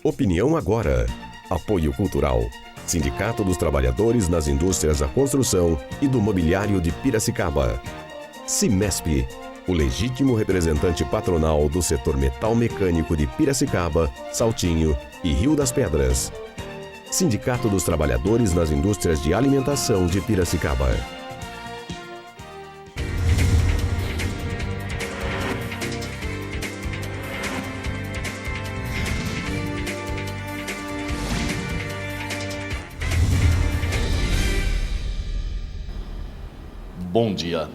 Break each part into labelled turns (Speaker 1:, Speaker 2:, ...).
Speaker 1: Opinião Agora. Apoio Cultural. Sindicato dos Trabalhadores nas Indústrias da Construção e do Mobiliário de Piracicaba. Cimesp, o legítimo representante patronal do setor metal mecânico de Piracicaba, Saltinho e Rio das Pedras. Sindicato dos Trabalhadores nas Indústrias de Alimentação de Piracicaba.
Speaker 2: Bom dia.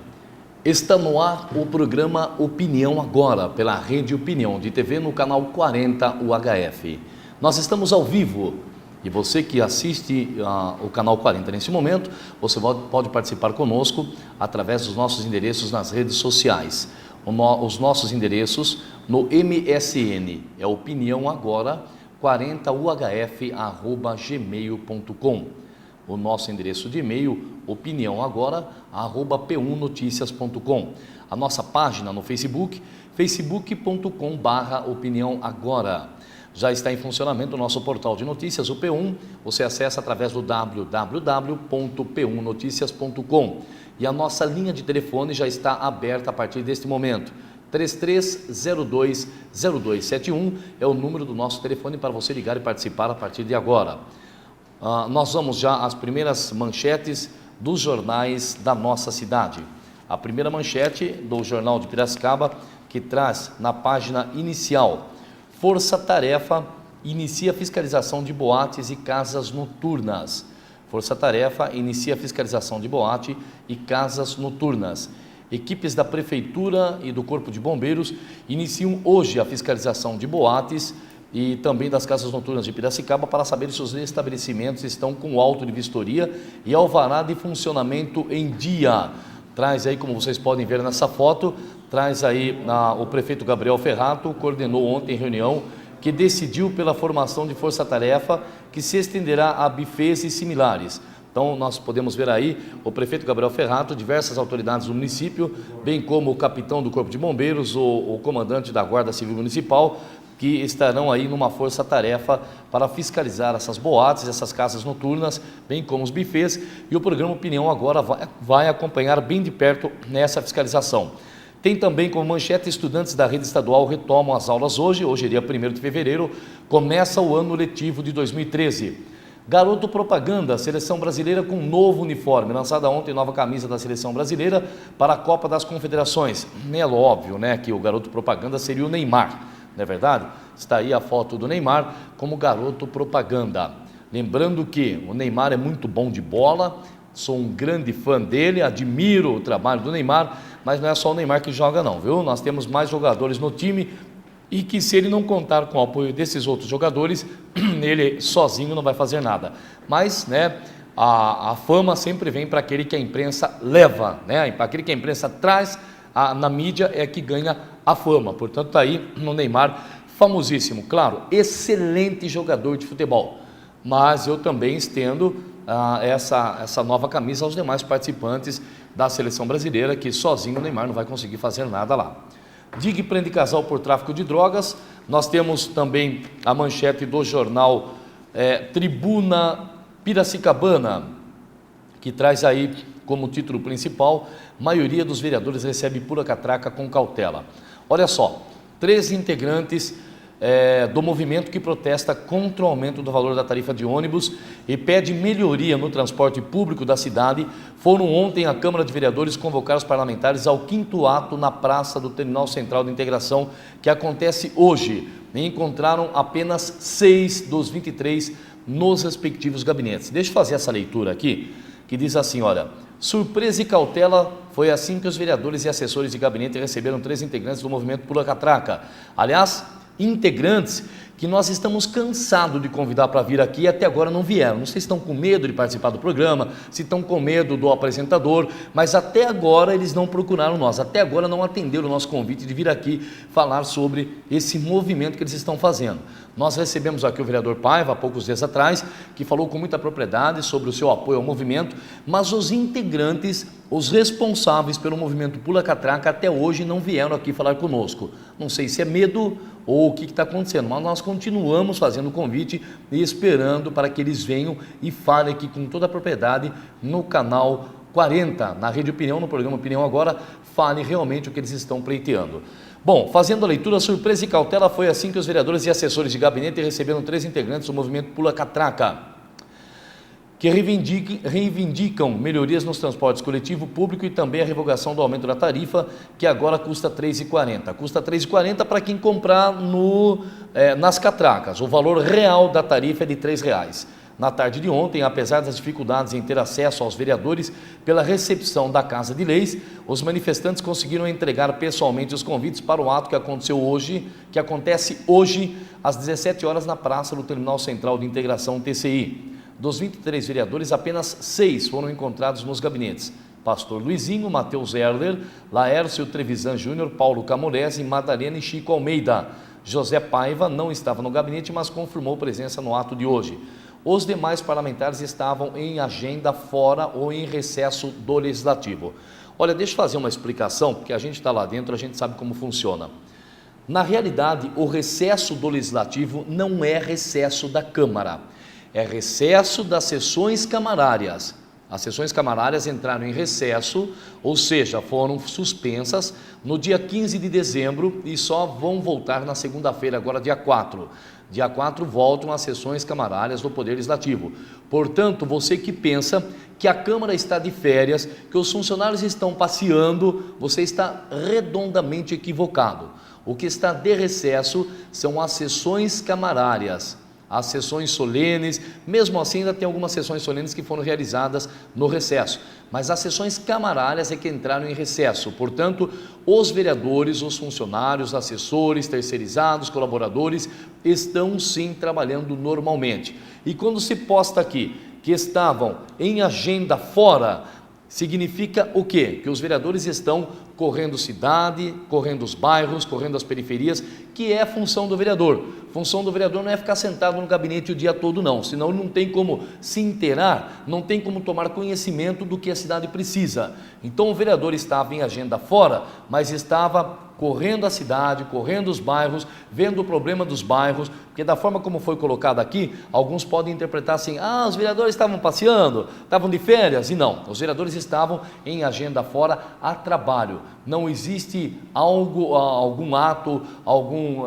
Speaker 2: Está no ar o programa Opinião Agora, pela Rede Opinião de TV no canal 40 UHF. Nós estamos ao vivo e você que assiste o canal 40 nesse momento, você pode participar conosco através dos nossos endereços nas redes sociais. Os nossos endereços no MSN é Opinião Agora 40uhf@gmail.com. O nosso endereço de e-mail, opiniãoagora@p1noticias.com. A nossa página no Facebook, facebook.com/opiniãoagora. Já está em funcionamento o nosso portal de notícias, o P1. Você acessa através do www.p1noticias.com. E a nossa linha de telefone já está aberta a partir deste momento. 33020271 é o número do nosso telefone para você ligar e participar a partir de agora. Nós vamos já às primeiras manchetes dos jornais da nossa cidade. A primeira manchete do Jornal de Piracicaba, que traz na página inicial: Força Tarefa inicia fiscalização de boates e casas noturnas. Força Tarefa inicia fiscalização de boate e casas noturnas. Equipes da Prefeitura e do Corpo de Bombeiros iniciam hoje a fiscalização de boates e também das casas noturnas de Piracicaba para saber se os estabelecimentos estão com auto de vistoria e alvará de funcionamento em dia. Traz aí, como vocês podem ver nessa foto, traz aí o prefeito Gabriel Ferrato, coordenou ontem reunião que decidiu pela formação de força-tarefa que se estenderá a bufês e similares. Então, nós podemos ver aí o prefeito Gabriel Ferrato, diversas autoridades do município, bem como o capitão do Corpo de Bombeiros, o comandante da Guarda Civil Municipal, que estarão aí numa força-tarefa para fiscalizar essas boates, essas casas noturnas, bem como os bufês, e o programa Opinião Agora vai acompanhar bem de perto nessa fiscalização. Tem também como manchete: estudantes da rede estadual retomam as aulas hoje é dia 1º de fevereiro, começa o ano letivo de 2013. Garoto Propaganda, seleção brasileira com novo uniforme, lançada ontem nova camisa da seleção brasileira para a Copa das Confederações. É óbvio, né, que o Garoto Propaganda seria o Neymar. Não é verdade? Está aí a foto do Neymar como garoto propaganda. Lembrando que o Neymar é muito bom de bola, sou um grande fã dele, admiro o trabalho do Neymar, mas não é só o Neymar que joga não, viu? Nós temos mais jogadores no time e que, se ele não contar com o apoio desses outros jogadores, ele sozinho não vai fazer nada. Mas, né, a fama sempre vem para aquele que a imprensa leva, né? Para aquele que a imprensa traz na mídia é que ganha a fama. Portanto, está aí no Neymar, famosíssimo, claro, excelente jogador de futebol. Mas eu também estendo essa nova camisa aos demais participantes da seleção brasileira, que sozinho o Neymar não vai conseguir fazer nada lá. DIG prende casal por tráfico de drogas. Nós temos também a manchete do jornal Tribuna Piracicabana, que traz aí como título principal: maioria dos vereadores recebe pura catraca com cautela. Olha só, 3 integrantes do movimento que protesta contra o aumento do valor da tarifa de ônibus e pede melhoria no transporte público da cidade foram ontem à Câmara de Vereadores convocar os parlamentares ao 5º ato na Praça do Terminal Central de Integração, que acontece hoje. E encontraram apenas 6 dos 23 nos respectivos gabinetes. Deixa eu fazer essa leitura aqui, que diz assim, olha: surpresa e cautela, foi assim que os vereadores e assessores de gabinete receberam 3 integrantes do movimento Pula Catraca. Aliás, integrantes que nós estamos cansados de convidar para vir aqui e até agora não vieram. Não sei se estão com medo de participar do programa, se estão com medo do apresentador, mas até agora eles não procuraram nós, até agora não atenderam o nosso convite de vir aqui falar sobre esse movimento que eles estão fazendo. Nós recebemos aqui o vereador Paiva há poucos dias atrás, que falou com muita propriedade sobre o seu apoio ao movimento, mas os integrantes, os responsáveis pelo movimento Pula Catraca, até hoje não vieram aqui falar conosco. Não sei se é medo ou o que está acontecendo, mas nós continuamos fazendo o convite e esperando para que eles venham e falem aqui com toda a propriedade no canal 40, na Rede Opinião, no programa Opinião Agora, falem realmente o que eles estão pleiteando. Bom, fazendo a leitura, surpresa e cautela, foi assim que os vereadores e assessores de gabinete receberam 3 integrantes do movimento Pula Catraca, que reivindicam melhorias nos transportes coletivo público e também a revogação do aumento da tarifa, que agora custa R$ 3,40. Custa R$ 3,40 para quem comprar nas catracas. O valor real da tarifa é de R$ 3,00. Na tarde de ontem, apesar das dificuldades em ter acesso aos vereadores pela recepção da Casa de Leis, os manifestantes conseguiram entregar pessoalmente os convites para o ato que acontece hoje às 17 horas na praça do Terminal Central de Integração TCI. Dos 23 vereadores, apenas 6 foram encontrados nos gabinetes: Pastor Luizinho, Matheus Erler, Laércio Trevisan Júnior, Paulo Camorese, Madalena e Chico Almeida. José Paiva não estava no gabinete, mas confirmou presença no ato de hoje. Os demais parlamentares estavam em agenda fora ou em recesso do Legislativo. Olha, deixa eu fazer uma explicação, porque a gente está lá dentro, a gente sabe como funciona. Na realidade, o recesso do Legislativo não é recesso da Câmara, é recesso das sessões camarárias. As sessões camarárias entraram em recesso, ou seja, foram suspensas no dia 15 de dezembro e só vão voltar na segunda-feira, agora dia 4. Dia 4 voltam as sessões camarárias do Poder Legislativo. Portanto, você que pensa que a Câmara está de férias, que os funcionários estão passeando, você está redondamente equivocado. O que está de recesso são as sessões camarárias, as sessões solenes. Mesmo assim ainda tem algumas sessões solenes que foram realizadas no recesso, mas as sessões camarárias é que entraram em recesso. Portanto, os vereadores, os funcionários, assessores, terceirizados, colaboradores estão sim trabalhando normalmente. E quando se posta aqui que estavam em agenda fora, significa o quê? Que os vereadores estão correndo cidade, correndo os bairros, correndo as periferias, que é a função do vereador. A função do vereador não é ficar sentado no gabinete o dia todo não, senão não tem como se inteirar, não tem como tomar conhecimento do que a cidade precisa. Então o vereador estava em agenda fora, mas estava correndo a cidade, correndo os bairros, vendo o problema dos bairros, porque da forma como foi colocado aqui, alguns podem interpretar assim: ah, os vereadores estavam passeando, estavam de férias. E não, os vereadores estavam em agenda fora a trabalho. Não existe algum ato, algum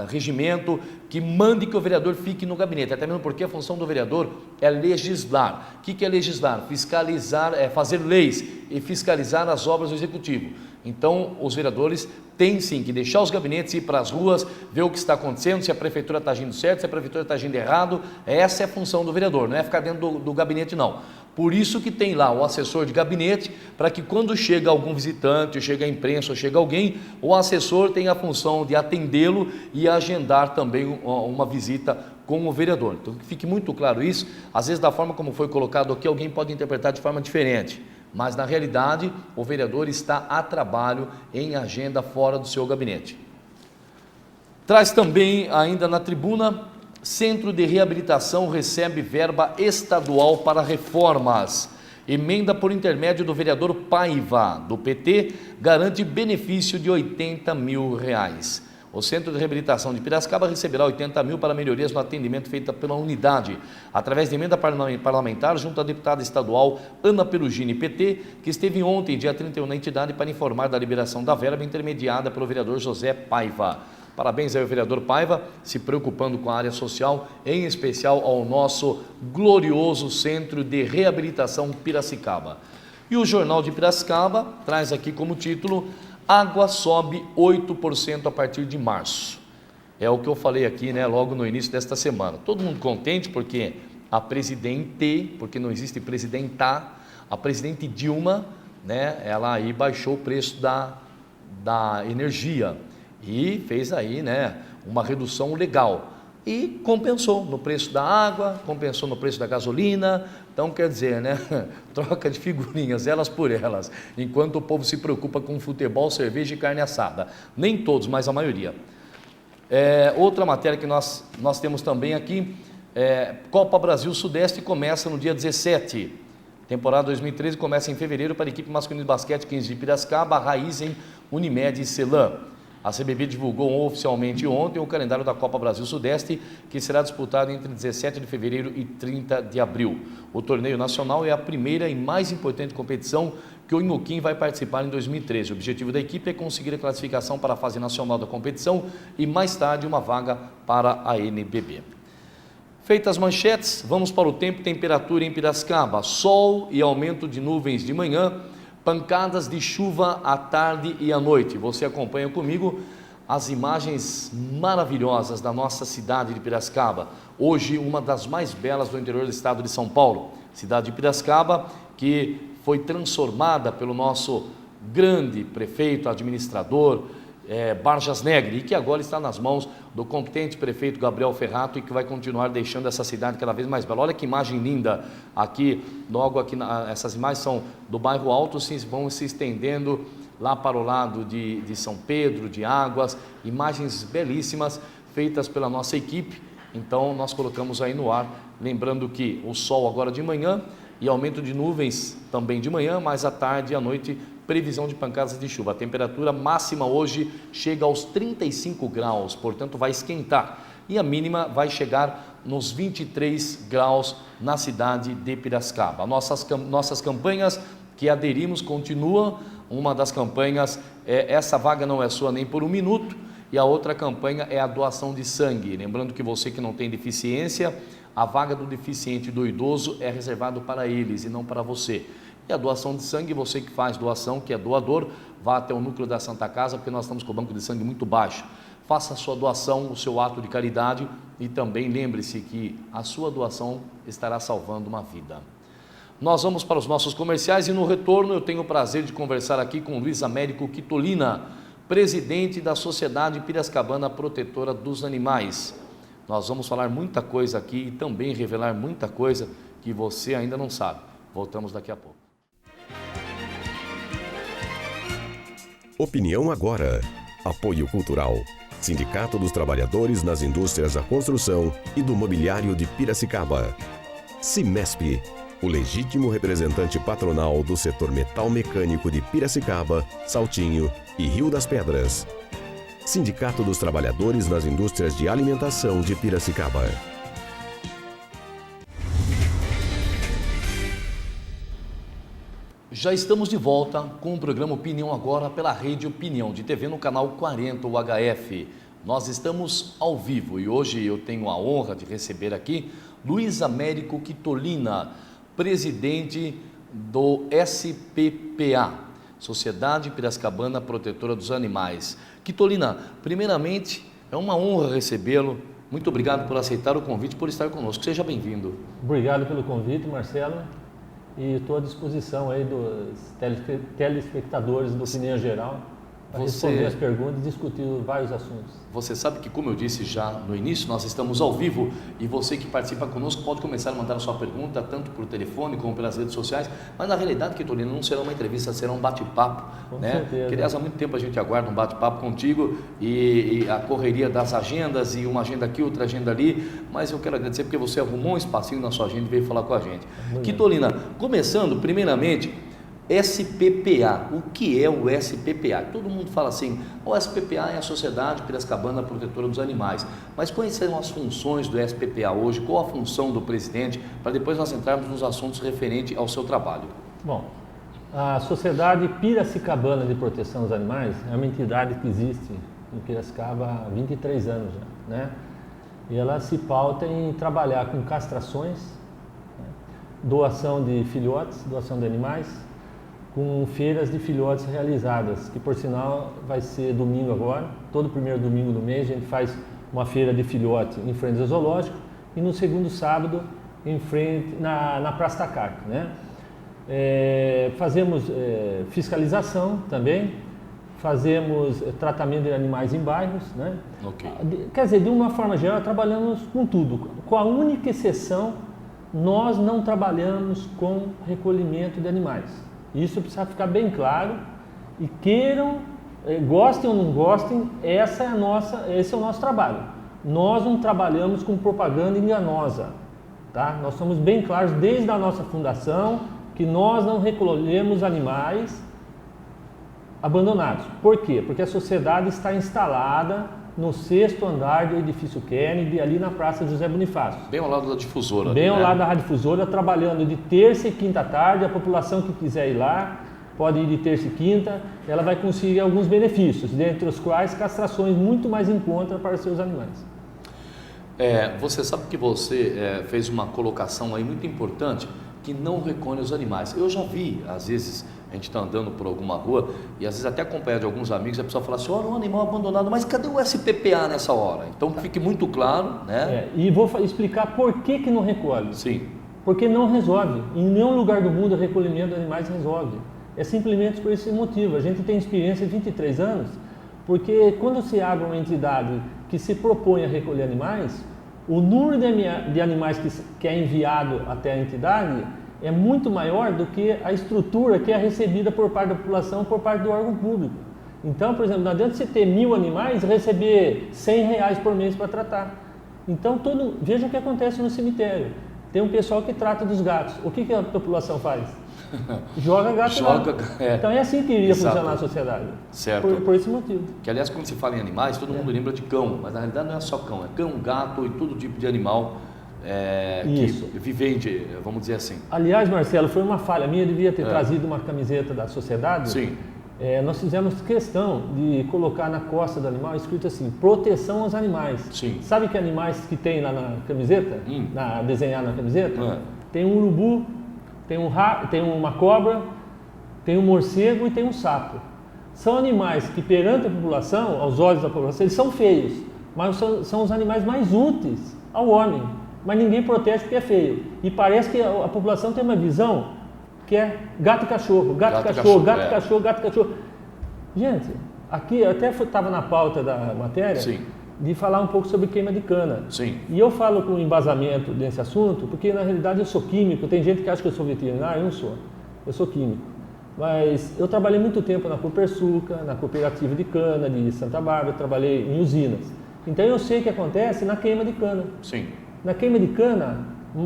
Speaker 2: regimento que mande que o vereador fique no gabinete, até mesmo porque a função do vereador é legislar. O que é legislar? Fiscalizar, fazer leis e fiscalizar as obras do executivo. Então, os vereadores têm sim que deixar os gabinetes, ir para as ruas, ver o que está acontecendo, se a prefeitura está agindo certo, se a prefeitura está agindo errado. Essa é a função do vereador, não é ficar dentro do gabinete não. Por isso que tem lá o assessor de gabinete, para que quando chega algum visitante, chega a imprensa, ou chega alguém, o assessor tem a função de atendê-lo e agendar também uma visita com o vereador. Então, que fique muito claro isso. Às vezes, da forma como foi colocado aqui, alguém pode interpretar de forma diferente, mas na realidade o vereador está a trabalho em agenda fora do seu gabinete. Traz também ainda na tribuna: Centro de Reabilitação recebe verba estadual para reformas. Emenda por intermédio do vereador Paiva, do PT, garante benefício de R$ 80 mil. O Centro de Reabilitação de Piracicaba receberá 80 mil para melhorias no atendimento feita pela unidade, através de emenda parlamentar junto à deputada estadual Ana Perugini, PT, que esteve ontem, dia 31, na entidade para informar da liberação da verba intermediada pelo vereador José Paiva. Parabéns ao vereador Paiva, se preocupando com a área social, em especial ao nosso glorioso Centro de Reabilitação Piracicaba. E o Jornal de Piracicaba traz aqui como título: água sobe 8% a partir de março. É o que eu falei aqui, né, logo no início desta semana. Todo mundo contente porque a presidente, porque não existe presidenta, a presidente Dilma, né, ela aí baixou o preço da energia e fez aí, né, uma redução legal. E compensou no preço da água, compensou no preço da gasolina. Então, quer dizer, né, troca de figurinhas, elas por elas, enquanto o povo se preocupa com futebol, cerveja e carne assada. Nem todos, mas a maioria. Outra matéria que nós temos também aqui, Copa Brasil Sudeste começa no dia 17. Temporada 2013 começa em fevereiro para a equipe masculina de basquete 15 de Piracicaba, Raizen, Unimed e Celan. A CBB divulgou oficialmente ontem o calendário da Copa Brasil Sudeste, que será disputado entre 17 de fevereiro e 30 de abril. O torneio nacional é a primeira e mais importante competição que o Inhoquim vai participar em 2013. O objetivo da equipe é conseguir a classificação para a fase nacional da competição e mais tarde uma vaga para a NBB. Feitas as manchetes, vamos para o tempo e temperatura em Piracicaba. Sol e aumento de nuvens de manhã, pancadas de chuva à tarde e à noite. Você acompanha comigo as imagens maravilhosas da nossa cidade de Piracicaba. Hoje, uma das mais belas do interior do estado de São Paulo. Cidade de Piracicaba, que foi transformada pelo nosso grande prefeito, administrador, Barjas Negri, e que agora está nas mãos do competente prefeito Gabriel Ferrato e que vai continuar deixando essa cidade cada vez mais bela. Olha que imagem linda aqui, logo aqui, essas imagens são do bairro Alto, vão se estendendo lá para o lado de São Pedro, de Águas, imagens belíssimas feitas pela nossa equipe. Então nós colocamos aí no ar, lembrando que o sol agora de manhã e aumento de nuvens também de manhã, mas à tarde e à noite previsão de pancadas de chuva. A temperatura máxima hoje chega aos 35 graus, portanto vai esquentar. E a mínima vai chegar nos 23 graus na cidade de Piracicaba. Nossas campanhas que aderimos continuam. Uma das campanhas é Essa Vaga Não É Sua Nem por um Minuto, e a outra campanha é a doação de sangue. Lembrando que você que não tem deficiência, a vaga do deficiente e do idoso é reservado para eles e não para você. E a doação de sangue, você que faz doação, que é doador, vá até o núcleo da Santa Casa, porque nós estamos com o banco de sangue muito baixo. Faça a sua doação, o seu ato de caridade, e também lembre-se que a sua doação estará salvando uma vida. Nós vamos para os nossos comerciais e no retorno eu tenho o prazer de conversar aqui com Luiz Américo Quitolina, presidente da Sociedade Piracicabana Protetora dos Animais. Nós vamos falar muita coisa aqui e também revelar muita coisa que você ainda não sabe. Voltamos daqui a pouco.
Speaker 1: Opinião agora. Apoio Cultural. Sindicato dos Trabalhadores nas Indústrias da Construção e do Mobiliário de Piracicaba. Cimesp, o legítimo representante patronal do setor metal mecânico de Piracicaba, Saltinho e Rio das Pedras. Sindicato dos Trabalhadores nas Indústrias de Alimentação de Piracicaba.
Speaker 2: Já estamos de volta com o programa Opinião Agora pela Rede Opinião de TV no canal 40 UHF. Nós estamos ao vivo e hoje eu tenho a honra de receber aqui Luiz Américo Quitolina, presidente do SPPA, Sociedade Piracicabana Protetora dos Animais. Quitolina, primeiramente é uma honra recebê-lo. Muito obrigado por aceitar o convite, por estar conosco. Seja bem-vindo.
Speaker 3: Obrigado pelo convite, Marcelo. E estou à disposição aí dos telespectadores do Opinião Geral para responder as perguntas e discutir vários assuntos.
Speaker 2: Você sabe que, como eu disse já no início, nós estamos ao vivo e você que participa conosco pode começar a mandar a sua pergunta tanto por telefone como pelas redes sociais, mas na realidade, Quitolina, não será uma entrevista, será um bate-papo, né?
Speaker 3: Certeza.
Speaker 2: Que, aliás, há muito tempo a gente aguarda um bate-papo contigo e a correria das agendas e uma agenda aqui, outra agenda ali, mas eu quero agradecer porque você arrumou um espacinho na sua agenda e veio falar com a gente. Quitolina, começando primeiramente, SPPA, o que é o SPPA? Todo mundo fala assim, o SPPA é a Sociedade Piracicabana Protetora dos Animais, mas quais são as funções do SPPA hoje? Qual a função do presidente? Para depois nós entrarmos nos assuntos referentes ao seu trabalho.
Speaker 3: Bom, a Sociedade Piracicabana de Proteção dos Animais é uma entidade que existe em Piracicaba há 23 anos já, né? E ela se pauta em trabalhar com castrações, né? Doação de filhotes, doação de animais, com feiras de filhotes realizadas, que por sinal vai ser domingo agora, todo primeiro domingo do mês a gente faz uma feira de filhote em frente ao zoológico e no segundo sábado em frente, na Praça da Carta, né? Fazemos fiscalização também, fazemos tratamento de animais em bairros, né?
Speaker 2: Okay.
Speaker 3: Quer dizer, de uma forma geral trabalhamos com tudo, com a única exceção, nós não trabalhamos com recolhimento de animais. Isso precisa ficar bem claro e queiram, gostem ou não gostem, esse é o nosso trabalho. Nós não trabalhamos com propaganda enganosa, tá? Nós somos bem claros desde a nossa fundação que nós não recolhemos animais abandonados. Por quê? Porque a sociedade está instalada no 6º andar do edifício Kennedy, ali na Praça José Bonifácio.
Speaker 2: Bem ao lado da difusora.
Speaker 3: Bem ao
Speaker 2: né?
Speaker 3: lado da Rádio Difusora, trabalhando de terça e quinta à tarde. A população que quiser ir lá, pode ir de terça e quinta, ela vai conseguir alguns benefícios, dentre os quais castrações muito mais em conta para seus animais.
Speaker 2: Você sabe que você fez uma colocação aí muito importante, que não recolhe os animais. Eu já vi, às vezes, a gente está andando por alguma rua e às vezes até acompanhado de alguns amigos, a pessoa fala assim, olha, um animal abandonado, mas cadê o SPPA nessa hora? Então fique muito claro, né?
Speaker 3: E vou explicar por que não recolhe.
Speaker 2: Sim.
Speaker 3: Porque não resolve. Em nenhum lugar do mundo o recolhimento de animais resolve. É simplesmente por esse motivo. A gente tem experiência de 23 anos, porque quando se abre uma entidade que se propõe a recolher animais, o número de animais que é enviado até a entidade é muito maior do que a estrutura que é recebida por parte da população, por parte do órgão público. Então, por exemplo, não adianta você ter 1000 animais e receber R$100 por mês para tratar. Então, veja o que acontece no cemitério. Tem um pessoal que trata dos gatos. O que a população faz? Joga gato lá. Então é assim que iria funcionar a sociedade.
Speaker 2: Certo.
Speaker 3: Por esse motivo.
Speaker 2: Que aliás, quando se fala em animais, todo mundo lembra de cão, mas na realidade não é só cão, é cão, gato e todo tipo de animal que vivente, vamos dizer assim.
Speaker 3: Aliás, Marcelo, foi uma falha minha, eu devia ter trazido uma camiseta da sociedade.
Speaker 2: Sim.
Speaker 3: Nós fizemos questão de colocar na costa do animal escrito assim, proteção aos animais.
Speaker 2: Sim.
Speaker 3: Sabe que animais que tem lá na camiseta, desenhado na camiseta? Tem um urubu, tem uma cobra, tem um morcego e tem um sapo. São animais que perante a população, aos olhos da população, eles são feios, mas são os animais mais úteis ao homem. Mas ninguém protege porque é feio. E parece que a população tem uma visão que é gato e cachorro, gato e cachorro, gato e cachorro, gato e cachorro. Gente, aqui eu até estava na pauta da matéria.
Speaker 2: Sim.
Speaker 3: De falar um pouco sobre queima de cana.
Speaker 2: Sim.
Speaker 3: E eu falo com embasamento desse assunto, porque na realidade eu sou químico, tem gente que acha que eu sou veterinário, eu não sou. Eu sou químico. Mas eu trabalhei muito tempo na Copersuca, na cooperativa de cana de Santa Bárbara, trabalhei em usinas. Então eu sei o que acontece na queima de cana.
Speaker 2: Sim.
Speaker 3: Na queima de cana,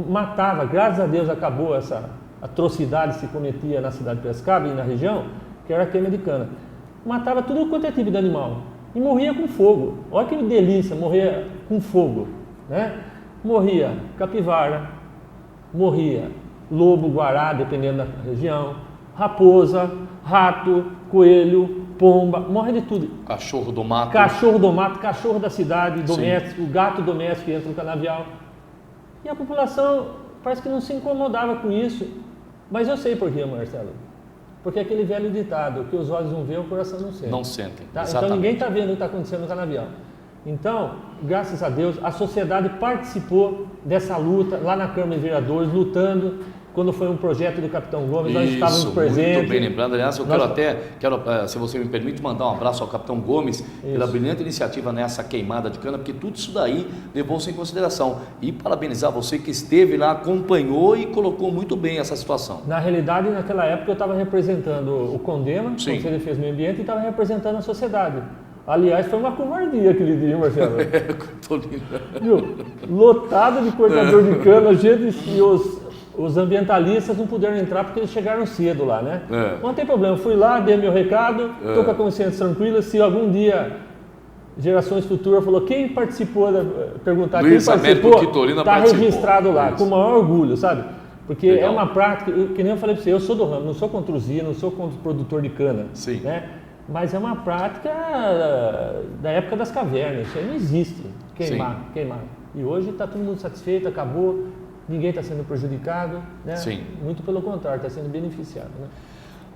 Speaker 3: matava, graças a Deus acabou essa atrocidade que se cometia na cidade de Piracicaba e na região, que era a queima de cana. Matava tudo quanto é tipo de animal. E morria com fogo. Olha que delícia, morrer com fogo, né? Morria capivara, morria lobo, guará, dependendo da região, raposa, rato, coelho, pomba, morre de tudo.
Speaker 2: Cachorro do mato.
Speaker 3: Cachorro do mato, cachorro da cidade, doméstico, gato doméstico que entra no canavial. E a população parece que não se incomodava com isso. Mas eu sei por quê, Marcelo. Porque é aquele velho ditado, que os olhos não veem, o coração não sente.
Speaker 2: Não sentem,
Speaker 3: tá? Então ninguém está vendo o que está acontecendo no canavial. Então, graças a Deus, a sociedade participou dessa luta lá na Câmara de Vereadores, lutando. Quando foi um projeto do Capitão Gomes, nós estávamos presentes.
Speaker 2: Muito bem lembrado. Aliás, eu quero, se você me permite, mandar um abraço ao Capitão Gomes pela brilhante iniciativa nessa queimada de cana, porque tudo isso daí levou-se em consideração. E parabenizar você que esteve lá, acompanhou e colocou muito bem essa situação.
Speaker 3: Na realidade, naquela época, eu estava representando o CONDEMA, Conselho de Defesa do Meio Ambiente, e estava representando a sociedade. Aliás, foi uma covardia aquele dia, Marcelo. Lotado de cortador de cana, gente, e os ambientalistas não puderam entrar porque eles chegaram cedo lá, né? Não tem problema, fui lá, dei meu recado, estou com a consciência tranquila. Se algum dia gerações futuras falou quem participou, perguntar
Speaker 2: Luiz
Speaker 3: quem participou, está registrado lá,
Speaker 2: isso.
Speaker 3: Com o maior orgulho, sabe? Porque legal. É uma prática, que nem eu falei para você, eu sou do ramo, não sou contra usina, não sou contra o produtor de cana.
Speaker 2: Sim.
Speaker 3: Né? Mas é uma prática da época das cavernas, isso aí não existe, queimar. E hoje está todo mundo satisfeito, acabou. Ninguém está sendo prejudicado, né?
Speaker 2: Sim.
Speaker 3: Muito pelo contrário, está sendo beneficiado, né?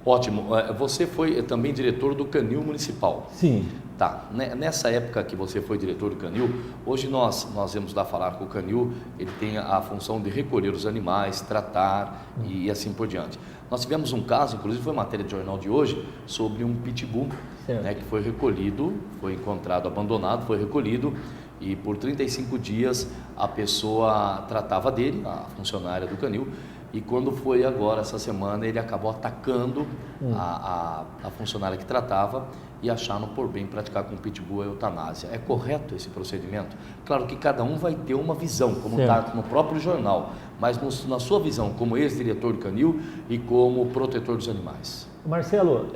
Speaker 2: Ótimo. Você foi também diretor do Canil Municipal.
Speaker 3: Sim.
Speaker 2: Tá. Nessa época que você foi diretor do Canil, hoje nós vamos lá falar com o Canil, ele tem a função de recolher os animais, tratar e assim por diante. Nós tivemos um caso, inclusive foi matéria de jornal de hoje, sobre um pitbull, né, que foi recolhido, foi encontrado abandonado, foi recolhido e por 35 dias a pessoa tratava dele, a funcionária do Canil, E quando foi agora, essa semana, ele acabou atacando a funcionária que tratava e acharam por bem praticar com o pitbull a eutanásia. É correto esse procedimento? Claro que cada um vai ter uma visão, como está no próprio jornal, mas na sua visão, como ex-diretor do canil e como protetor dos animais.
Speaker 3: Marcelo,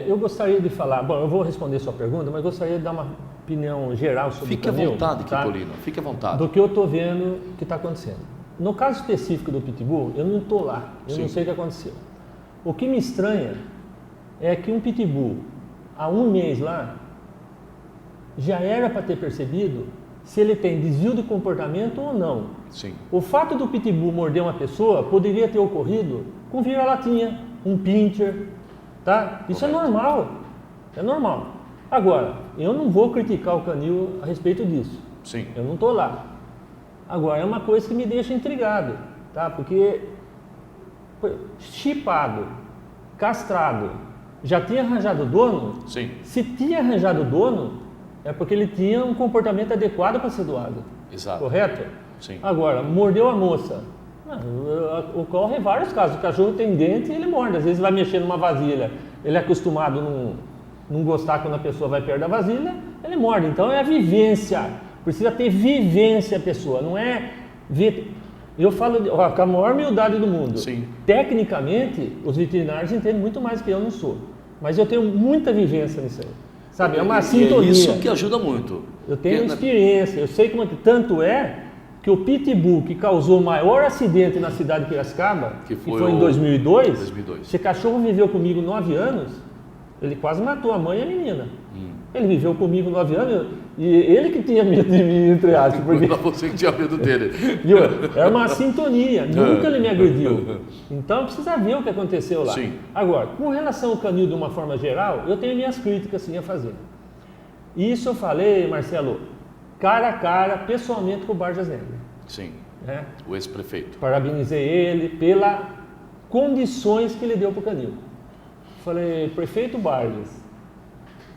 Speaker 3: eu gostaria de falar, bom, eu vou responder sua pergunta, mas gostaria de dar uma opinião geral sobre o canil.
Speaker 2: Fique à vontade, Quipolino, fique à vontade.
Speaker 3: Do que eu estou vendo que está acontecendo. No caso específico do pitbull, eu não estou lá, eu não sei o que aconteceu. O que me estranha é que um pitbull, há um mês lá, já era para ter percebido se ele tem desvio de comportamento ou não.
Speaker 2: Sim.
Speaker 3: O fato do pitbull morder uma pessoa poderia ter ocorrido com vira-latinha, um pincher, tá? Isso
Speaker 2: Correto.
Speaker 3: é normal, é normal. Agora, eu não vou criticar o canil a respeito disso.
Speaker 2: Sim.
Speaker 3: Eu não estou lá. Agora, é uma coisa que me deixa intrigado, tá? Porque chipado, castrado, já tinha arranjado dono?
Speaker 2: Sim.
Speaker 3: Se tinha arranjado dono, é porque ele tinha um comportamento adequado para ser doado.
Speaker 2: Exato.
Speaker 3: Correto?
Speaker 2: Sim.
Speaker 3: Agora, mordeu a moça. Ocorre vários casos. O cachorro tem dente e ele morde. Às vezes vai mexer numa vasilha. Ele é acostumado a não gostar quando a pessoa vai perto da vasilha, ele morde. Então é a vivência. Precisa ter vivência a pessoa, não é ver. Eu falo com a maior humildade do mundo.
Speaker 2: Sim.
Speaker 3: Tecnicamente, os veterinários entendem muito mais que eu não sou. Mas eu tenho muita vivência nisso aí. Sabe, é uma sintonia.
Speaker 2: É isso que ajuda muito.
Speaker 3: Eu tenho experiência, eu sei como. Tanto é que o pitbull que causou o maior acidente na cidade de Piracicaba, que foi em 2002, esse cachorro viveu comigo 9 anos, ele quase matou a mãe e a menina. Ele viveu comigo 9 anos e ele que tinha medo de mim, entre aspas. Porque
Speaker 2: você que tinha medo dele.
Speaker 3: Era uma sintonia, nunca ele me agrediu. Então precisa ver o que aconteceu lá.
Speaker 2: Sim.
Speaker 3: Agora, com relação ao canil de uma forma geral, eu tenho minhas críticas sim a fazer. Isso eu falei, Marcelo, cara a cara, pessoalmente com o Barjas Negre.
Speaker 2: Sim,
Speaker 3: Né?
Speaker 2: o ex-prefeito.
Speaker 3: Parabenizei ele pelas condições que ele deu para o canil. Falei, prefeito Barjas,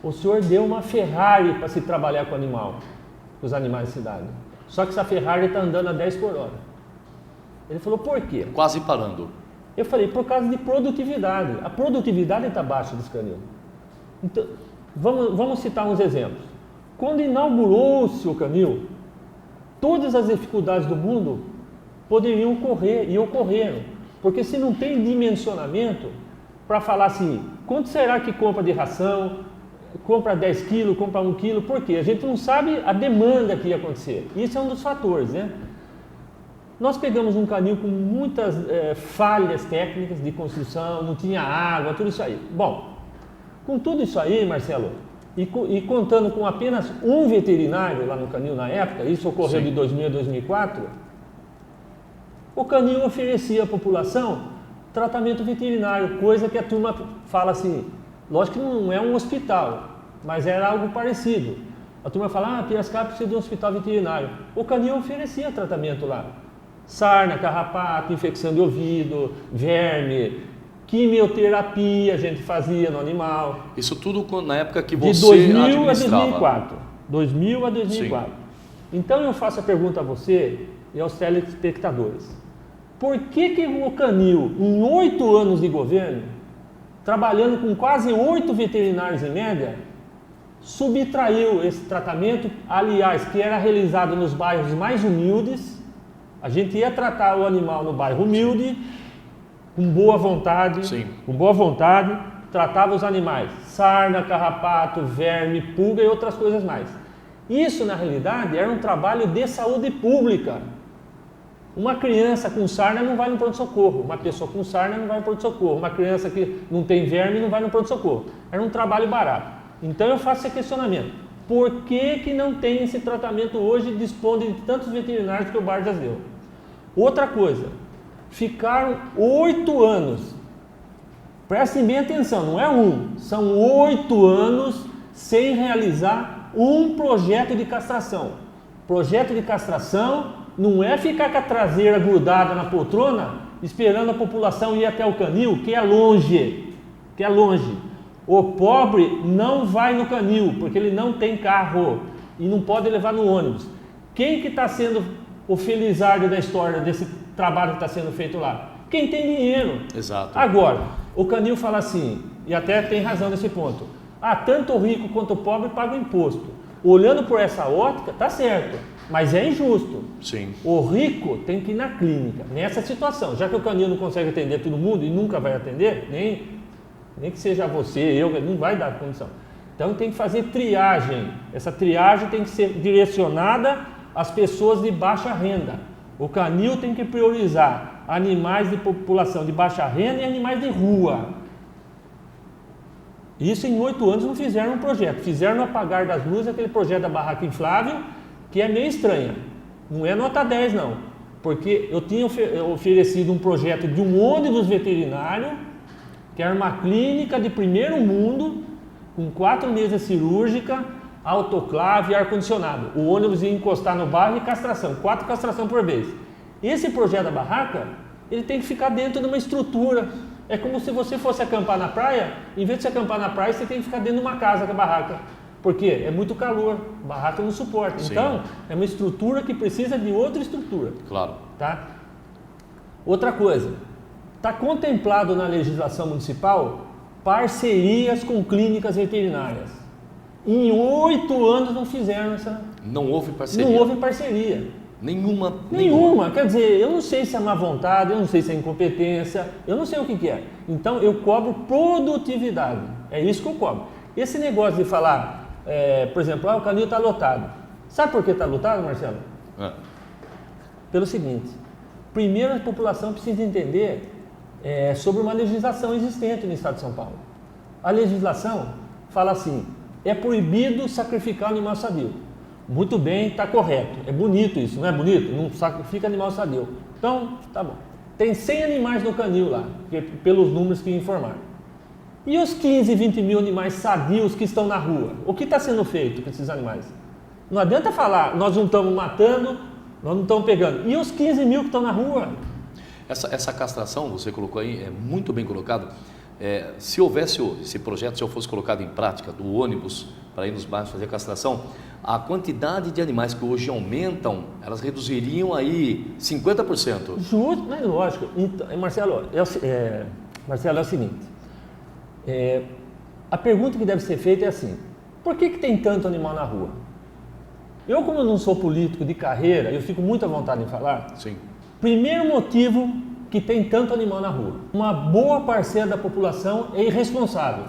Speaker 3: o senhor deu uma Ferrari para se trabalhar com o animal, com os animais da cidade. Só que essa Ferrari está andando a 10 por hora. Ele falou, por quê?
Speaker 2: Quase parando.
Speaker 3: Eu falei, por causa de produtividade. A produtividade está baixa desse canil. Então, vamos citar uns exemplos. Quando inaugurou-se o canil, todas as dificuldades do mundo poderiam ocorrer e ocorreram. Porque se não tem dimensionamento para falar assim, quanto será que compra de ração, compra 10 quilos, compra 1 quilo, por quê? A gente não sabe a demanda que ia acontecer. Isso é um dos fatores, né? Nós pegamos um canil com muitas falhas técnicas de construção, não tinha água, tudo isso aí. Bom, com tudo isso aí, Marcelo, e contando com apenas um veterinário lá no canil na época, isso ocorreu de 2000 a 2004, o canil oferecia à população tratamento veterinário, coisa que a turma fala assim, lógico que não é um hospital, mas era algo parecido. A turma fala, Piracicaba precisa de um hospital veterinário. O canil oferecia tratamento lá. Sarna, carrapato, infecção de ouvido, verme, quimioterapia a gente fazia no animal.
Speaker 2: Isso tudo na época que
Speaker 3: de
Speaker 2: você
Speaker 3: 2000 a
Speaker 2: administrava.
Speaker 3: 2004. 2000 a 2004.
Speaker 2: Sim.
Speaker 3: Então eu faço a pergunta a você e aos telespectadores. Por que o canil, em 8 anos de governo, trabalhando com quase 8 veterinários em média, subtraiu esse tratamento, aliás, que era realizado nos bairros mais humildes? A gente ia tratar o animal no bairro humilde, com boa vontade, tratava os animais, sarna, carrapato, verme, pulga e outras coisas mais. Isso, na realidade, era um trabalho de saúde pública. Uma criança com sarna não vai no pronto-socorro, uma pessoa com sarna não vai no pronto-socorro, uma criança que não tem verme não vai no pronto-socorro. Era um trabalho barato. Então eu faço esse questionamento. Por que não tem esse tratamento hoje, dispondo de tantos veterinários que o Barjas deu? Outra coisa, ficaram 8 anos, prestem bem atenção, não é são 8 anos sem realizar um projeto de castração. Projeto de castração não é ficar com a traseira grudada na poltrona, esperando a população ir até o canil, que é longe. O pobre não vai no canil, porque ele não tem carro e não pode levar no ônibus. Quem que está sendo o felizardo da história desse trabalho que está sendo feito lá? quem tem dinheiro.
Speaker 2: Exato.
Speaker 3: Agora, o Canil fala assim, e até tem razão nesse ponto, tanto o rico quanto o pobre pagam imposto. Olhando por essa ótica, tá certo, mas é injusto.
Speaker 2: Sim.
Speaker 3: O rico tem que ir na clínica, nessa situação, já que o Canil não consegue atender todo mundo e nunca vai atender, nem que seja você, eu, não vai dar condição. Então tem que fazer triagem, essa triagem tem que ser direcionada às pessoas de baixa renda. O Canil tem que priorizar animais de população de baixa renda e animais de rua. Isso em 8 anos não fizeram um projeto, fizeram no apagar das luzes aquele projeto da barraca inflável, que é meio estranha, não é nota 10 não, porque eu tinha oferecido um projeto de um ônibus veterinário, que era uma clínica de primeiro mundo, com 4 mesas cirúrgicas, autoclave e ar-condicionado. O ônibus ia encostar no bairro e castração, 4 castrações por vez. Esse projeto da barraca, ele tem que ficar dentro de uma estrutura. É como se você fosse acampar na praia, em vez de você acampar na praia, você tem que ficar dentro de uma casa com a barraca. Por quê? É muito calor, a barraca não suporta.
Speaker 2: Sim.
Speaker 3: Então, é uma estrutura que precisa de outra estrutura.
Speaker 2: Claro.
Speaker 3: Tá? Outra coisa, está contemplado na legislação municipal parcerias com clínicas veterinárias. Em 8 anos não fizeram essa...
Speaker 2: Não houve parceria?
Speaker 3: Não houve parceria.
Speaker 2: Nenhuma.
Speaker 3: Quer dizer, eu não sei se é má vontade, eu não sei se é incompetência, eu não sei o que é. Então eu cobro produtividade, é isso que eu cobro. Esse negócio de falar, por exemplo, o Canil está lotado. Sabe por que está lotado, Marcelo? Pelo seguinte, primeiro a população precisa entender sobre uma legislação existente no estado de São Paulo. A legislação fala assim, é proibido sacrificar animal sadio. Muito bem, está correto. É bonito isso, não é bonito? Não sacrifica animal sadio. Então, tá bom. Tem 100 animais no Canil lá, pelos números que informaram. E os 15, 20 mil animais sadios que estão na rua? O que está sendo feito com esses animais? Não adianta falar, nós não estamos matando, nós não estamos pegando. E os 15 mil que estão na rua?
Speaker 2: Essa castração, você colocou aí, é muito bem colocado. Se houvesse esse projeto, se eu fosse colocado em prática, do ônibus para ir nos bairros fazer a castração, a quantidade de animais que hoje aumentam, elas reduziriam aí 50%.
Speaker 3: Justo, mas lógico. Então, Marcelo, Marcelo, é o seguinte, a pergunta que deve ser feita é assim, por que tem tanto animal na rua? Eu, como não sou político de carreira, eu fico muito à vontade em falar.
Speaker 2: Sim.
Speaker 3: Primeiro motivo que tem tanto animal na rua. Uma boa parcela da população é irresponsável.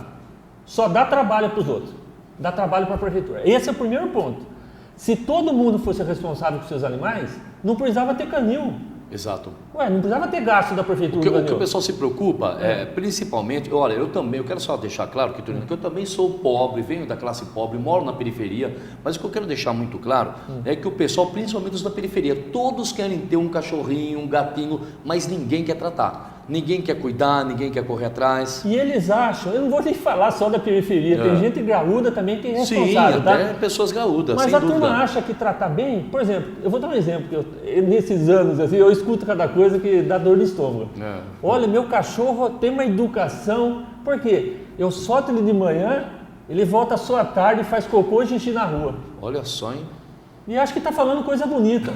Speaker 3: Só dá trabalho para os outros. Dá trabalho para a prefeitura. Esse é o primeiro ponto. Se todo mundo fosse responsável por seus animais, não precisava ter canil.
Speaker 2: Exato.
Speaker 3: Não precisava ter gasto da prefeitura.
Speaker 2: O que o pessoal se preocupa principalmente, olha, eu quero só deixar claro que eu também sou pobre, venho da classe pobre, moro na periferia, mas o que eu quero deixar muito claro é que o pessoal, principalmente os da periferia, todos querem ter um cachorrinho, um gatinho, mas ninguém quer tratar. Ninguém quer cuidar, ninguém quer correr atrás.
Speaker 3: E eles acham, eu não vou nem falar só da periferia, tem gente graúda também que é responsável.
Speaker 2: Sim, até pessoas graúdas,
Speaker 3: mas
Speaker 2: sem dúvida.
Speaker 3: Turma acha que tratar bem, por exemplo, eu vou dar um exemplo, nesses anos assim, eu escuto cada coisa que dá dor de estômago. Olha, meu cachorro tem uma educação, por quê? Eu solto ele de manhã, ele volta só à tarde e faz cocô e xixi na rua.
Speaker 2: Olha só, hein?
Speaker 3: E acho que está falando coisa bonita.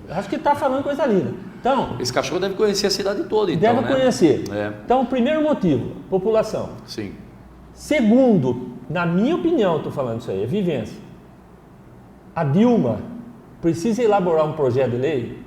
Speaker 3: Acho que está falando coisa linda. Então,
Speaker 2: esse cachorro deve conhecer a cidade toda, então,
Speaker 3: deve conhecer. Então, primeiro motivo, população.
Speaker 2: Sim.
Speaker 3: Segundo, na minha opinião, estou falando isso aí, é vivência. A Dilma precisa elaborar um projeto de lei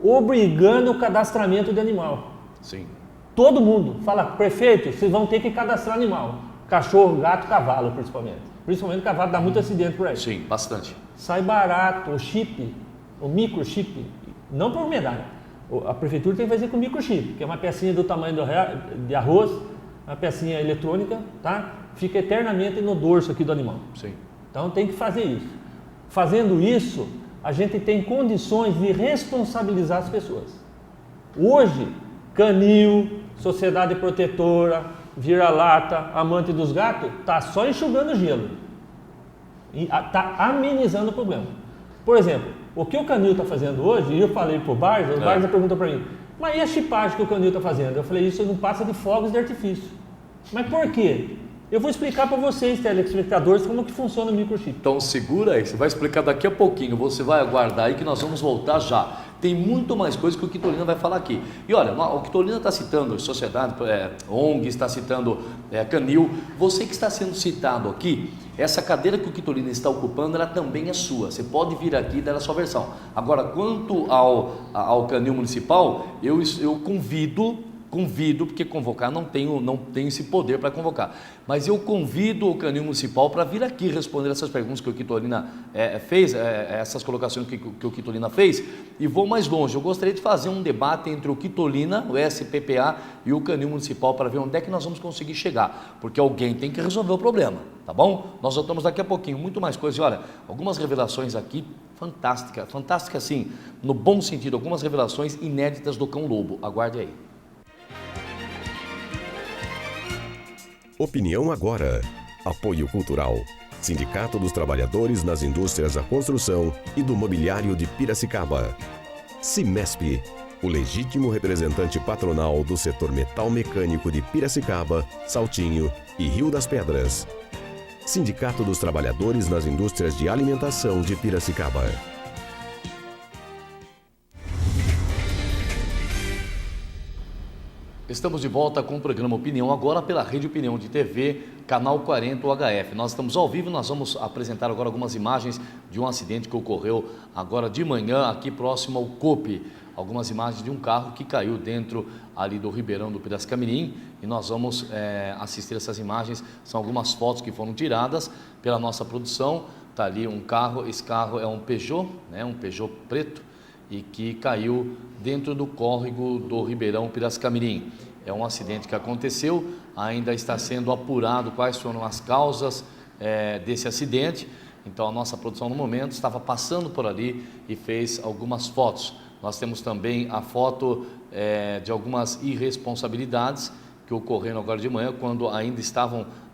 Speaker 3: obrigando o cadastramento de animal.
Speaker 2: Sim.
Speaker 3: Todo mundo fala, prefeito, vocês vão ter que cadastrar animal. Cachorro, gato, cavalo, principalmente. Principalmente cavalo, dá muito acidente por aí.
Speaker 2: Sim, bastante.
Speaker 3: Sai barato, o chip, o microchip, não por medalha. A prefeitura tem que fazer com microchip, que é uma pecinha do tamanho de arroz, uma pecinha eletrônica, tá? Fica eternamente no dorso aqui do animal.
Speaker 2: Sim.
Speaker 3: Então tem que fazer isso. Fazendo isso, a gente tem condições de responsabilizar as pessoas. Hoje, canil, sociedade protetora, vira-lata, amante dos gatos, está só enxugando gelo. Está amenizando o problema. Por exemplo, o que o Canil está fazendo hoje, e eu falei para o Barza perguntou para mim, mas e a chipagem que o Canil está fazendo? Eu falei, isso não passa de fogos de artifício. Mas por quê? Eu vou explicar para vocês, telespectadores, como que funciona o microchip.
Speaker 2: Então segura aí, você vai explicar daqui a pouquinho, você vai aguardar aí que nós vamos voltar já. Tem muito mais coisa que o Quitolina vai falar aqui. E olha, o Quitolina está citando sociedade, ONG, está citando Canil. Você que está sendo citado aqui, essa cadeira que o Quitolina está ocupando, ela também é sua. Você pode vir aqui e dar a sua versão. Agora, quanto ao Canil Municipal, eu convido, porque convocar não tenho esse poder para convocar, mas eu convido o Canil Municipal para vir aqui responder essas perguntas que o Quitolina fez, essas colocações que o Quitolina fez, e vou mais longe. Eu gostaria de fazer um debate entre o Quitolina, o SPPA e o Canil Municipal para ver onde é que nós vamos conseguir chegar, porque alguém tem que resolver o problema, tá bom? Nós voltamos daqui a pouquinho, muito mais coisas. E olha, algumas revelações aqui fantástica assim, no bom sentido, algumas revelações inéditas do Cão Lobo. Aguarde aí.
Speaker 1: Opinião agora. Apoio Cultural. Sindicato dos Trabalhadores nas Indústrias da Construção e do Mobiliário de Piracicaba. Cimesp, o legítimo representante patronal do setor metal mecânico de Piracicaba, Saltinho e Rio das Pedras. Sindicato dos Trabalhadores nas Indústrias de Alimentação de Piracicaba.
Speaker 2: Estamos de volta com o programa Opinião agora pela Rede Opinião de TV, canal 40 UHF. Nós estamos ao vivo, nós vamos apresentar agora algumas imagens de um acidente que ocorreu agora de manhã aqui próximo ao COPE. Algumas imagens de um carro que caiu dentro ali do Ribeirão do Piracicamirim, e nós vamos assistir essas imagens. São algumas fotos que foram tiradas pela nossa produção. Está ali um carro, esse carro é um Peugeot, um Peugeot preto, e que caiu dentro do córrego do Ribeirão Piracicamirim. É um acidente que aconteceu, ainda está sendo apurado quais foram as causas desse acidente. Então a nossa produção no momento estava passando por ali e fez algumas fotos. Nós temos também a foto de algumas irresponsabilidades que ocorreram agora de manhã, quando ainda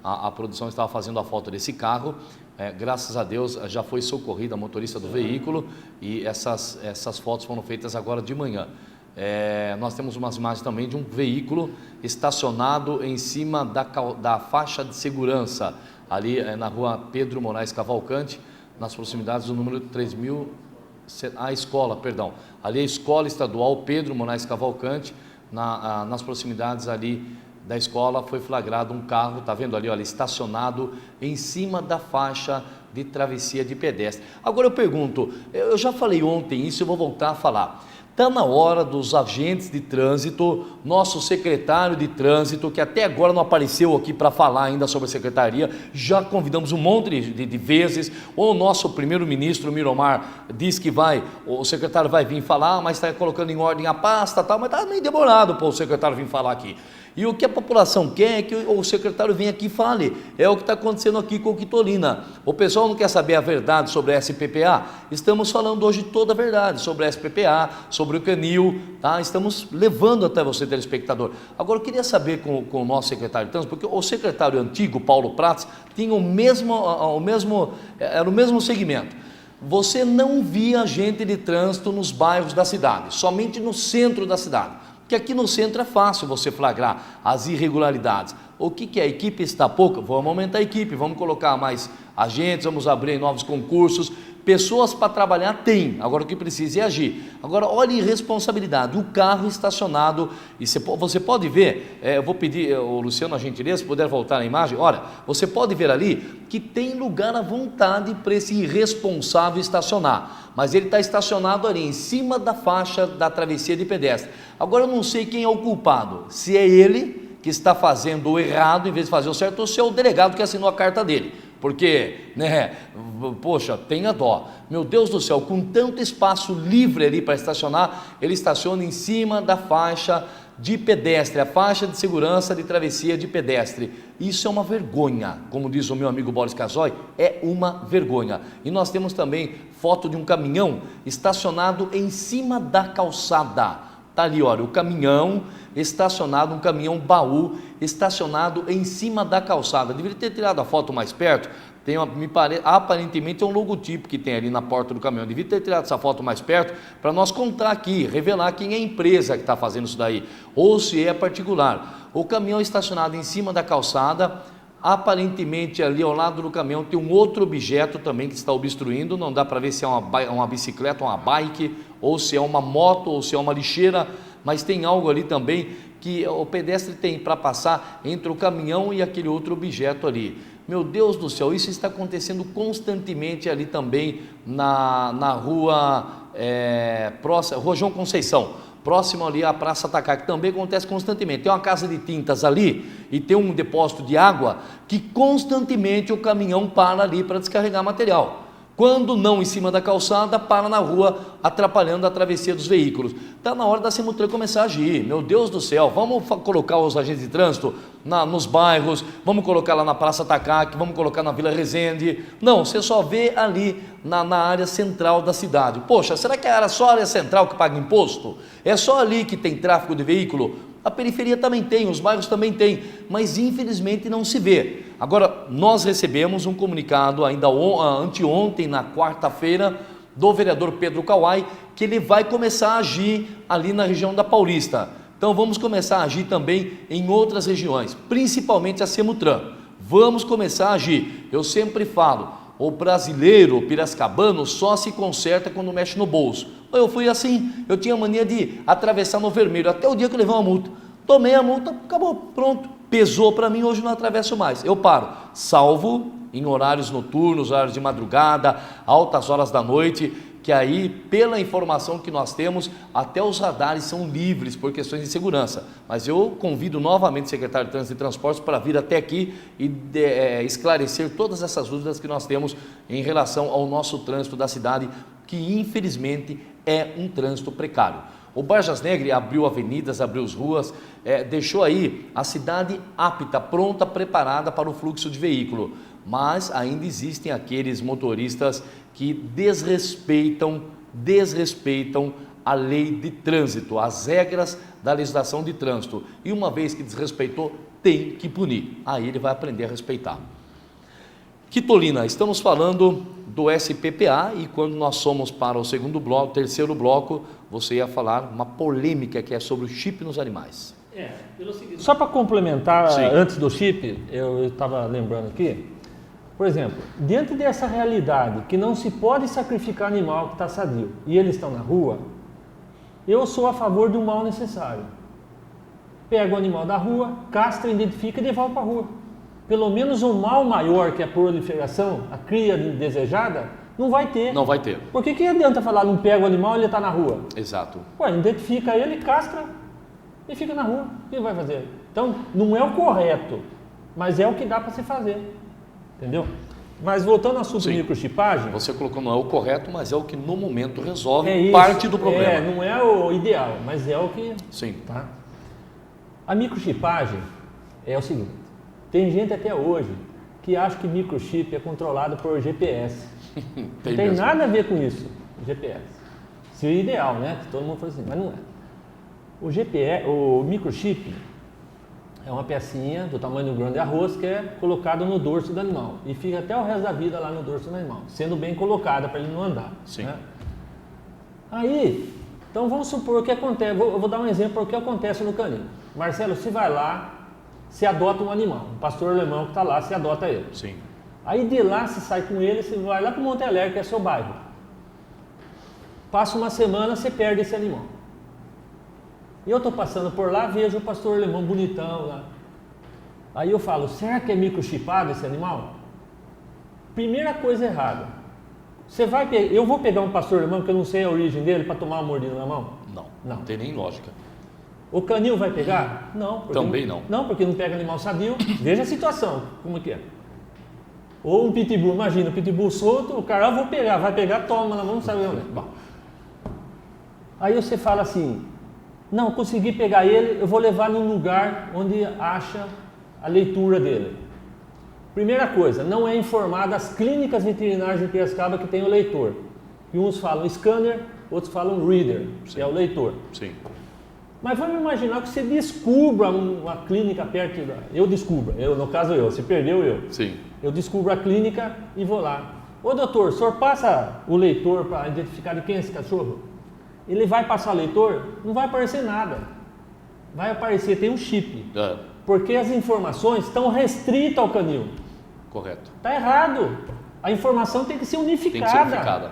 Speaker 2: a produção estava fazendo a foto desse carro. Graças a Deus já foi socorrida a motorista do veículo, e essas fotos foram feitas agora de manhã. Nós temos umas imagens também de um veículo estacionado em cima da faixa de segurança, ali na rua Pedro Moraes Cavalcante, nas proximidades do número 3000, ali a Escola Estadual Pedro Moraes Cavalcante, nas proximidades ali da escola, foi flagrado um carro, está vendo ali, olha, estacionado em cima da faixa de travessia de pedestre. Agora eu pergunto, eu já falei ontem isso, eu vou voltar a falar. Está na hora dos agentes de trânsito, nosso secretário de trânsito, que até agora não apareceu aqui para falar ainda sobre a secretaria, já convidamos um monte de vezes, o nosso primeiro-ministro Miromar diz que o secretário vai vir falar, mas está colocando em ordem a pasta, tal, mas está meio demorado para o secretário vir falar aqui. E o que a população quer é que o secretário venha aqui e fale. É o que está acontecendo aqui com o Quitolina. O pessoal não quer saber a verdade sobre a SPPA? Estamos falando hoje toda a verdade sobre a SPPA, sobre o Canil, tá? Estamos levando até você, telespectador. Agora eu queria saber com o nosso secretário de trânsito, porque o secretário antigo, Paulo Prats, tinha era o mesmo segmento. Você não via agente de trânsito nos bairros da cidade, somente no centro da cidade. Porque aqui no centro é fácil você flagrar as irregularidades. O que é? A equipe está pouca? Vamos aumentar a equipe, vamos colocar mais agentes, vamos abrir novos concursos. Pessoas para trabalhar tem, agora o que precisa é agir. Agora olha a irresponsabilidade, o carro estacionado, e você pode ver, eu vou pedir, o Luciano, a gentileza, se puder voltar na imagem, olha, você pode ver ali que tem lugar à vontade para esse irresponsável estacionar, mas ele está estacionado ali em cima da faixa da travessia de pedestre. Agora eu não sei quem é o culpado, se é ele que está fazendo o errado em vez de fazer o certo, ou se é o delegado que assinou a carta dele. Porque, poxa, tenha dó. Meu Deus do céu, com tanto espaço livre ali para estacionar, ele estaciona em cima da faixa de pedestre, a faixa de segurança de travessia de pedestre. Isso é uma vergonha, como diz o meu amigo Boris Casoy, é uma vergonha. E nós temos também foto de um caminhão estacionado em cima da calçada. Está ali, olha, o caminhão estacionado, um caminhão baú estacionado em cima da calçada. Deveria ter tirado a foto mais perto. Aparentemente é um logotipo que tem ali na porta do caminhão. Deveria ter tirado essa foto mais perto para nós contar aqui, revelar quem é a empresa que está fazendo isso daí, ou se é particular. O caminhão estacionado em cima da calçada, Aparentemente ali ao lado do caminhão tem um outro objeto também que está obstruindo, não dá para ver se é uma bicicleta, uma bike, ou se é uma moto, ou se é uma lixeira, mas tem algo ali também que o pedestre tem para passar entre o caminhão e aquele outro objeto ali. Meu Deus do céu, isso está acontecendo constantemente ali também na rua, Rua João Conceição, próximo ali à Praça Tacá, que também acontece constantemente. Tem uma casa de tintas ali e tem um depósito de água que constantemente o caminhão para ali para descarregar material. Quando não em cima da calçada, para na rua, atrapalhando a travessia dos veículos. Está na hora da Semutran começar a agir. Meu Deus do céu, vamos colocar os agentes de trânsito nos bairros, vamos colocar lá na Praça Tacaque, vamos colocar na Vila Resende. Não, você só vê ali na área central da cidade. Poxa, será que é só a área central que paga imposto? É só ali que tem tráfego de veículo? A periferia também tem, os bairros também tem, mas infelizmente não se vê. Agora, nós recebemos um comunicado ainda anteontem, na quarta-feira, do vereador Pedro Kawai, que ele vai começar a agir ali na região da Paulista. Então vamos começar a agir também em outras regiões, principalmente a Semutran. Vamos começar a agir. Eu sempre falo, o brasileiro, o piracicabano, só se conserta quando mexe no bolso. Eu fui assim, eu tinha mania de atravessar no vermelho, até o dia que eu levei uma multa. Tomei a multa, acabou, pronto. Pesou para mim, hoje não atravesso mais. Eu paro, salvo em horários noturnos, horários de madrugada, altas horas da noite, que aí, pela informação que nós temos, até os radares são livres por questões de segurança. Mas eu convido novamente o secretário de Trânsito e Transportes para vir até aqui e esclarecer todas essas dúvidas que nós temos em relação ao nosso trânsito da cidade, que infelizmente é um trânsito precário. O Vargas Negre abriu avenidas, abriu as ruas, deixou aí a cidade apta, pronta, preparada para o fluxo de veículo, mas ainda existem aqueles motoristas que desrespeitam a lei de trânsito, as regras da legislação de trânsito, e uma vez que desrespeitou, tem que punir, aí ele vai aprender a respeitar. Quitolina, estamos falando do SPPA e quando nós somos para o segundo bloco, terceiro bloco, você ia falar uma polêmica que é sobre o chip nos animais.
Speaker 3: Pelo seguinte, só para complementar, sim, antes do chip, eu estava lembrando aqui, por exemplo, diante dessa realidade que não se pode sacrificar animal que está sadio e eles estão na rua, eu sou a favor de um mal necessário. Pega o animal da rua, castra, identifica e devolve para a rua. Pelo menos um mal maior que a proliferação, a cria indesejada, não vai ter.
Speaker 2: Não vai ter.
Speaker 3: Por que adianta falar não pega o animal e ele está na rua?
Speaker 2: Exato.
Speaker 3: Identifica ele, castra e fica na rua. O que vai fazer? Então, não é o correto, mas é o que dá para se fazer. Entendeu? Mas voltando ao assunto de microchipagem...
Speaker 2: Você colocou, não é o correto, mas é o que no momento resolve parte do problema.
Speaker 3: Não é o ideal, mas é o que...
Speaker 2: Sim.
Speaker 3: Tá? A microchipagem é o seguinte, tem gente até hoje que acha que microchip é controlado por GPS. Não tem nada a ver com isso, GPS. Seria ideal, né? Que todo mundo fala assim, mas não é. O microchip é uma pecinha do tamanho do grão de arroz que é colocado no dorso do animal e fica até o resto da vida lá no dorso do animal, sendo bem colocada para ele não andar.
Speaker 2: Sim.
Speaker 3: Né? Aí, então vamos supor o que acontece, eu vou dar um exemplo do que acontece no canil. Marcelo, você vai lá, você adota um animal, um pastor alemão que está lá, você adota ele.
Speaker 2: Sim.
Speaker 3: Aí de lá você sai com ele, você vai lá para o Monte Alegre, que é seu bairro. Passa uma semana, você perde esse animal. E eu estou passando por lá, vejo o pastor alemão bonitão lá. Aí eu falo, será que é microchipado esse animal? Primeira coisa errada. Eu vou pegar um pastor alemão que eu não sei a origem dele para tomar uma mordida na mão?
Speaker 2: Não tem nem lógica.
Speaker 3: O canil vai pegar? Não.
Speaker 2: Também não.
Speaker 3: Não, porque não pega animal sadio. Veja a situação, como que é. Ou um pitbull, imagina, um pitbull solto, o cara, vou pegar, vai pegar, toma na mão, não sabe onde é. Bom. Aí você fala assim, não, consegui pegar ele, eu vou levar num lugar onde acha a leitura dele. Primeira coisa, não é informada as clínicas veterinárias de Piracicaba que tem o leitor. E uns falam scanner, outros falam reader, que é o leitor.
Speaker 2: Sim.
Speaker 3: Mas vamos imaginar que você descubra uma clínica perto da... no caso você perdeu eu.
Speaker 2: Sim.
Speaker 3: Eu descubro a clínica e vou lá. Ô doutor, o senhor passa o leitor para identificar de quem é esse cachorro? Ele vai passar o leitor? Não vai aparecer nada. Vai aparecer, tem um chip. Porque as informações estão restritas ao canil.
Speaker 2: Correto.
Speaker 3: Está errado. A informação tem que ser unificada.
Speaker 2: Tem que ser unificada.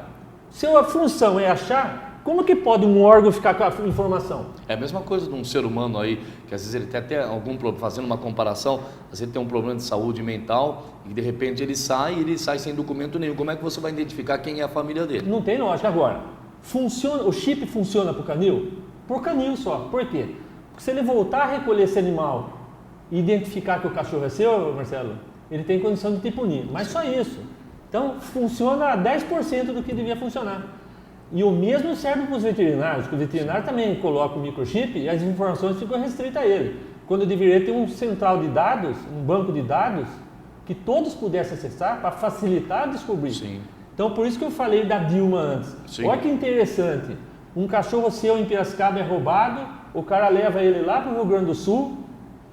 Speaker 3: Se a função é achar, como que pode um órgão ficar com a informação?
Speaker 2: É a mesma coisa de um ser humano aí, que às vezes ele tem até algum problema, fazendo uma comparação, às vezes ele tem um problema de saúde mental e de repente ele sai sem documento nenhum. Como é que você vai identificar quem é a família dele?
Speaker 3: Não tem lógica. Agora, o chip funciona para o canil? Por canil só. Por quê? Porque se ele voltar a recolher esse animal e identificar que o cachorro é seu, Marcelo, ele tem condição de te punir. Mas só isso. Então, funciona a 10% do que devia funcionar. E o mesmo serve para os veterinários, que o veterinário também coloca o microchip e as informações ficam restritas a ele. Quando deveria ter um central de dados, um banco de dados, que todos pudessem acessar para facilitar descobrir.
Speaker 2: Sim.
Speaker 3: Então, por isso que eu falei da Dilma antes.
Speaker 2: Sim.
Speaker 3: Olha que interessante. Um cachorro seu em Piracicaba é roubado, o cara leva ele lá para o Rio Grande do Sul,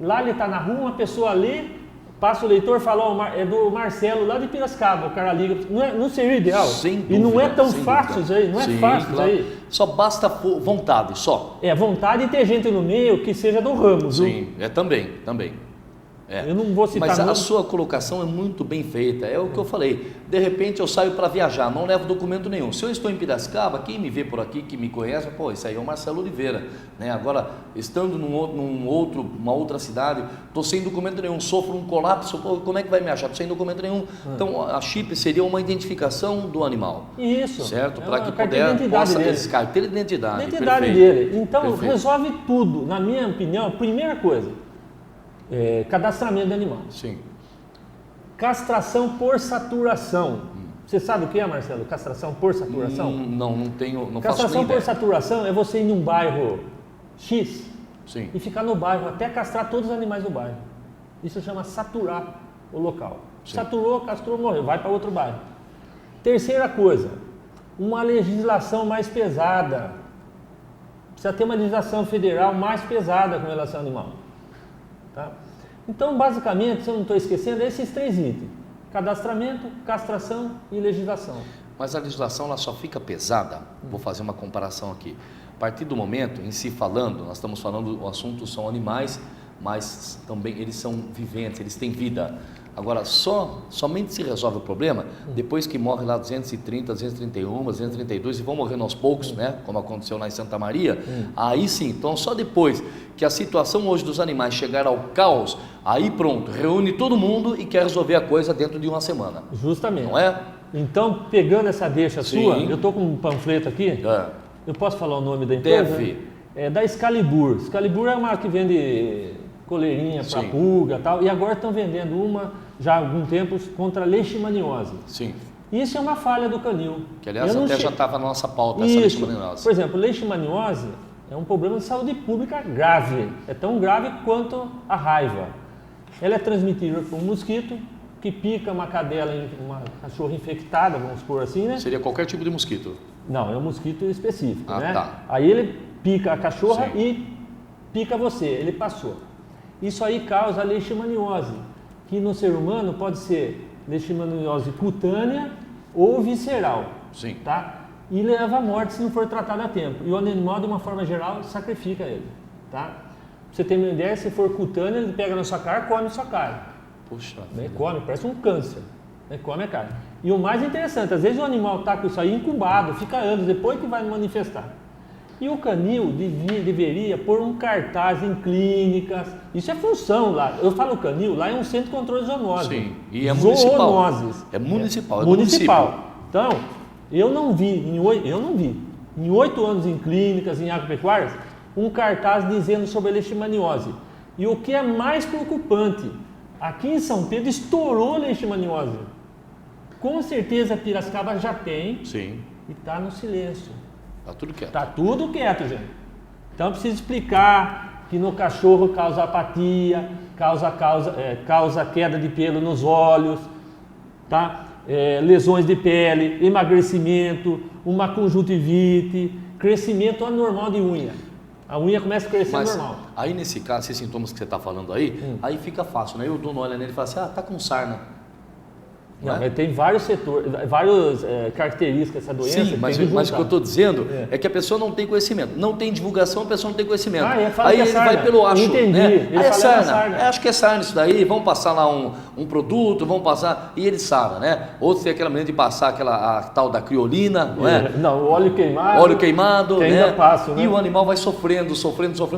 Speaker 3: lá ele está na rua, uma pessoa ali, passa o leitor e fala, ó, é do Marcelo lá de Piracicaba, o cara liga. Não seria ideal?
Speaker 2: Sem dúvida,
Speaker 3: e não é tão
Speaker 2: sem
Speaker 3: fácil
Speaker 2: dúvida.
Speaker 3: isso aí, não é
Speaker 2: Sim,
Speaker 3: fácil
Speaker 2: claro.
Speaker 3: isso aí.
Speaker 2: Só basta vontade, só.
Speaker 3: É, vontade de ter gente no meio que seja do ramo, viu?
Speaker 2: Sim, também. É.
Speaker 3: Eu não vou citar
Speaker 2: Mas a
Speaker 3: nome.
Speaker 2: sua colocação é muito bem feita, é o que eu falei. De repente eu saio para viajar, não levo documento nenhum. Se eu estou em Piracicaba, quem me vê por aqui, que me conhece, pô, isso aí é o Marcelo Oliveira, né? Agora, estando numa outra cidade, estou sem documento nenhum, sofro um colapso, pô, como é que vai me achar? Estou sem documento nenhum. Então, a chip seria uma identificação do animal.
Speaker 3: Isso.
Speaker 2: Certo?
Speaker 3: É
Speaker 2: Para
Speaker 3: uma
Speaker 2: que
Speaker 3: carteira de identidade dele.
Speaker 2: esse carteira de identidade.
Speaker 3: Identidade
Speaker 2: perfeito.
Speaker 3: dele. Então,
Speaker 2: Perfeito.
Speaker 3: resolve tudo. Na minha opinião, primeira coisa, cadastramento de animal.
Speaker 2: Sim.
Speaker 3: Castração por saturação. Você sabe o que é, Marcelo? Castração por saturação?
Speaker 2: Não tenho, não faço
Speaker 3: Castração
Speaker 2: nem
Speaker 3: por
Speaker 2: ideia.
Speaker 3: saturação é você ir num bairro X
Speaker 2: Sim.
Speaker 3: e ficar no bairro até castrar todos os animais do bairro. Isso chama saturar o local.
Speaker 2: Sim.
Speaker 3: Saturou, castrou, morreu, vai para outro bairro. Terceira coisa, uma legislação mais pesada. Precisa ter uma legislação federal mais pesada com relação ao animal. Tá? Então, basicamente, se eu não estou esquecendo, é esses três itens: cadastramento, castração e legislação.
Speaker 2: Mas a legislação ela só fica pesada, vou fazer uma comparação aqui. A partir do momento, em si falando, nós estamos falando, o assunto são animais, mas também eles são viventes, eles têm vida. Agora, somente se resolve o problema depois que morre lá 230, 231, 232 e vão morrendo aos poucos, né? Como aconteceu lá em Santa Maria. Aí sim, então só depois que a situação hoje dos animais chegar ao caos, aí pronto, reúne todo mundo e quer resolver a coisa dentro de uma semana.
Speaker 3: Justamente.
Speaker 2: Não é?
Speaker 3: Então, pegando essa deixa
Speaker 2: Sim.
Speaker 3: sua, eu estou com um panfleto aqui. Eu posso falar o nome da empresa?
Speaker 2: Deve.
Speaker 3: É da Excalibur. Excalibur é uma que vende coleirinha para
Speaker 2: Sim.
Speaker 3: pulga e tal. E agora estão vendendo uma, já há algum tempo, contra leishmaniose.
Speaker 2: Sim.
Speaker 3: Isso é uma falha do canil.
Speaker 2: Que aliás
Speaker 3: Eu não
Speaker 2: até
Speaker 3: che-
Speaker 2: já estava na nossa pauta essa
Speaker 3: Isso.
Speaker 2: leishmaniose.
Speaker 3: Por exemplo, leishmaniose é um problema de saúde pública grave. É tão grave quanto a raiva. Ela é transmitida por um mosquito que pica uma cadela, uma cachorra infectada, vamos supor assim, né?
Speaker 2: Seria qualquer tipo de mosquito.
Speaker 3: Não, é um mosquito específico,
Speaker 2: Ah,
Speaker 3: né?
Speaker 2: tá.
Speaker 3: Aí ele pica a cachorra
Speaker 2: Sim.
Speaker 3: e pica você, ele passou. Isso aí causa leishmaniose, que no ser humano pode ser leishmaniose cutânea ou visceral,
Speaker 2: Sim.
Speaker 3: tá? E leva à morte se não for tratado a tempo. E o animal, de uma forma geral, sacrifica ele, tá? Pra você ter uma ideia, se for cutânea, ele pega na sua cara, come sua carne.
Speaker 2: Puxa.
Speaker 3: Né? Come, parece um câncer, né? Come a carne. E o mais interessante, às vezes o animal está com isso aí incubado, fica anos depois que vai manifestar. E o canil deveria pôr um cartaz em clínicas, isso é função lá. Eu falo canil, lá é um centro de controle de zoonose.
Speaker 2: Sim, e é municipal.
Speaker 3: Zoonoses.
Speaker 2: É municipal, é do
Speaker 3: Municipal. Então, eu não vi em 8 anos em clínicas, em agropecuárias, um cartaz dizendo sobre a leishmaniose. E o que é mais preocupante, aqui em São Pedro estourou a leishmaniose. Com certeza Piracicaba já tem
Speaker 2: Sim.
Speaker 3: e está no silêncio.
Speaker 2: Tá tudo quieto.
Speaker 3: Está tudo quieto, gente. Então precisa explicar que no cachorro causa apatia, causa queda de pelo nos olhos, tá? Lesões de pele, emagrecimento, uma conjuntivite, crescimento anormal de unha. A unha começa a crescer
Speaker 2: Mas
Speaker 3: normal.
Speaker 2: aí nesse caso, esses sintomas que você está falando aí, aí fica fácil, né? Aí o dono olha nele e fala assim, tá com sarna.
Speaker 3: Não, mas tem vários setores, várias características essa doença.
Speaker 2: Sim, mas o que eu estou dizendo é que a pessoa não tem conhecimento. Não tem divulgação, a pessoa não tem conhecimento. Aí ele vai pelo acho.
Speaker 3: Entendi.
Speaker 2: Né?
Speaker 3: Ele
Speaker 2: aí é sarna.
Speaker 3: sarna.
Speaker 2: Acho que é sarna isso daí, vamos passar lá um produto, vamos passar, e ele sara, né? Outros tem aquela maneira de passar a tal da criolina, não é?
Speaker 3: Não, o óleo queimado.
Speaker 2: Óleo queimado,
Speaker 3: que
Speaker 2: né?
Speaker 3: ainda passa, né?
Speaker 2: E o animal vai sofrendo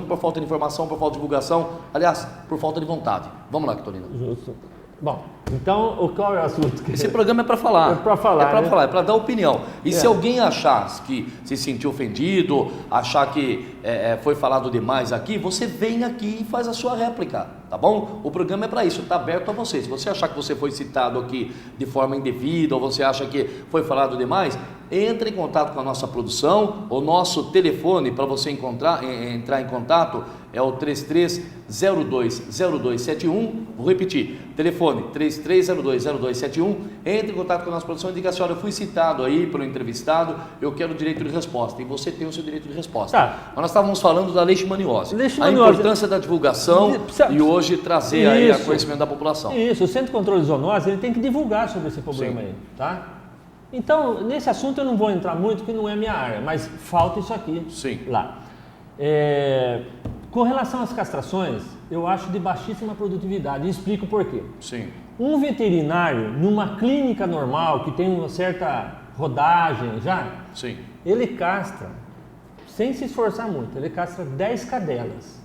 Speaker 2: por falta de informação, por falta de divulgação, aliás, por falta de vontade. Vamos lá, Quitolino.
Speaker 3: Justo. Bom, então, qual é o assunto?
Speaker 2: Esse programa é para falar.
Speaker 3: É para falar.
Speaker 2: É para dar opinião. E se alguém achar que se sentiu ofendido, achar que foi falado demais aqui, você vem aqui e faz a sua réplica, tá bom? O programa é para isso, está aberto a você. Se você achar que você foi citado aqui de forma indevida, ou você acha que foi falado demais, entre em contato com a nossa produção. O nosso telefone para você entrar em contato é o 33020271. Vou repetir, telefone 33020271. Entre em contato com a nossa produção e diga assim: olha, eu fui citado aí pelo entrevistado, eu quero o direito de resposta. E você tem o seu direito de resposta.
Speaker 3: Tá.
Speaker 2: Mas nós estávamos falando da leishmaniose, a importância da divulgação e hoje trazer aí a conhecimento da população.
Speaker 3: Isso, o Centro de Controle de Zoonose ele tem que divulgar sobre esse problema aí, tá? Então, nesse assunto eu não vou entrar muito, porque não é minha área, mas falta isso aqui lá. Com relação às castrações, eu acho de baixíssima produtividade, e explico por quê.
Speaker 2: Sim.
Speaker 3: Um veterinário, numa clínica normal, que tem uma certa rodagem ele castra, sem se esforçar muito, ele castra 10 cadelas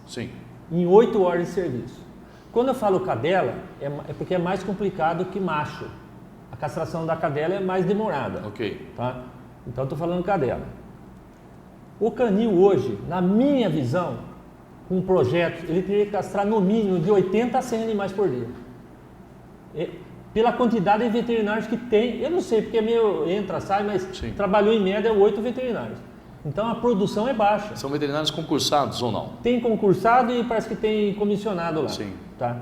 Speaker 3: em 8 horas de serviço. Quando eu falo cadela, é porque é mais complicado que macho. A castração da cadela é mais demorada. Tá? Então, estou falando cadela. O canil hoje, na minha visão, com um projeto, ele teria que castrar no mínimo de 80 a 100 animais por dia. Pela quantidade de veterinários que tem, eu não sei, porque é meio entra, sai, mas trabalhou em média 8 veterinários. Então, a produção é baixa.
Speaker 2: São veterinários concursados ou não?
Speaker 3: Tem concursado e parece que tem comissionado lá. Tá?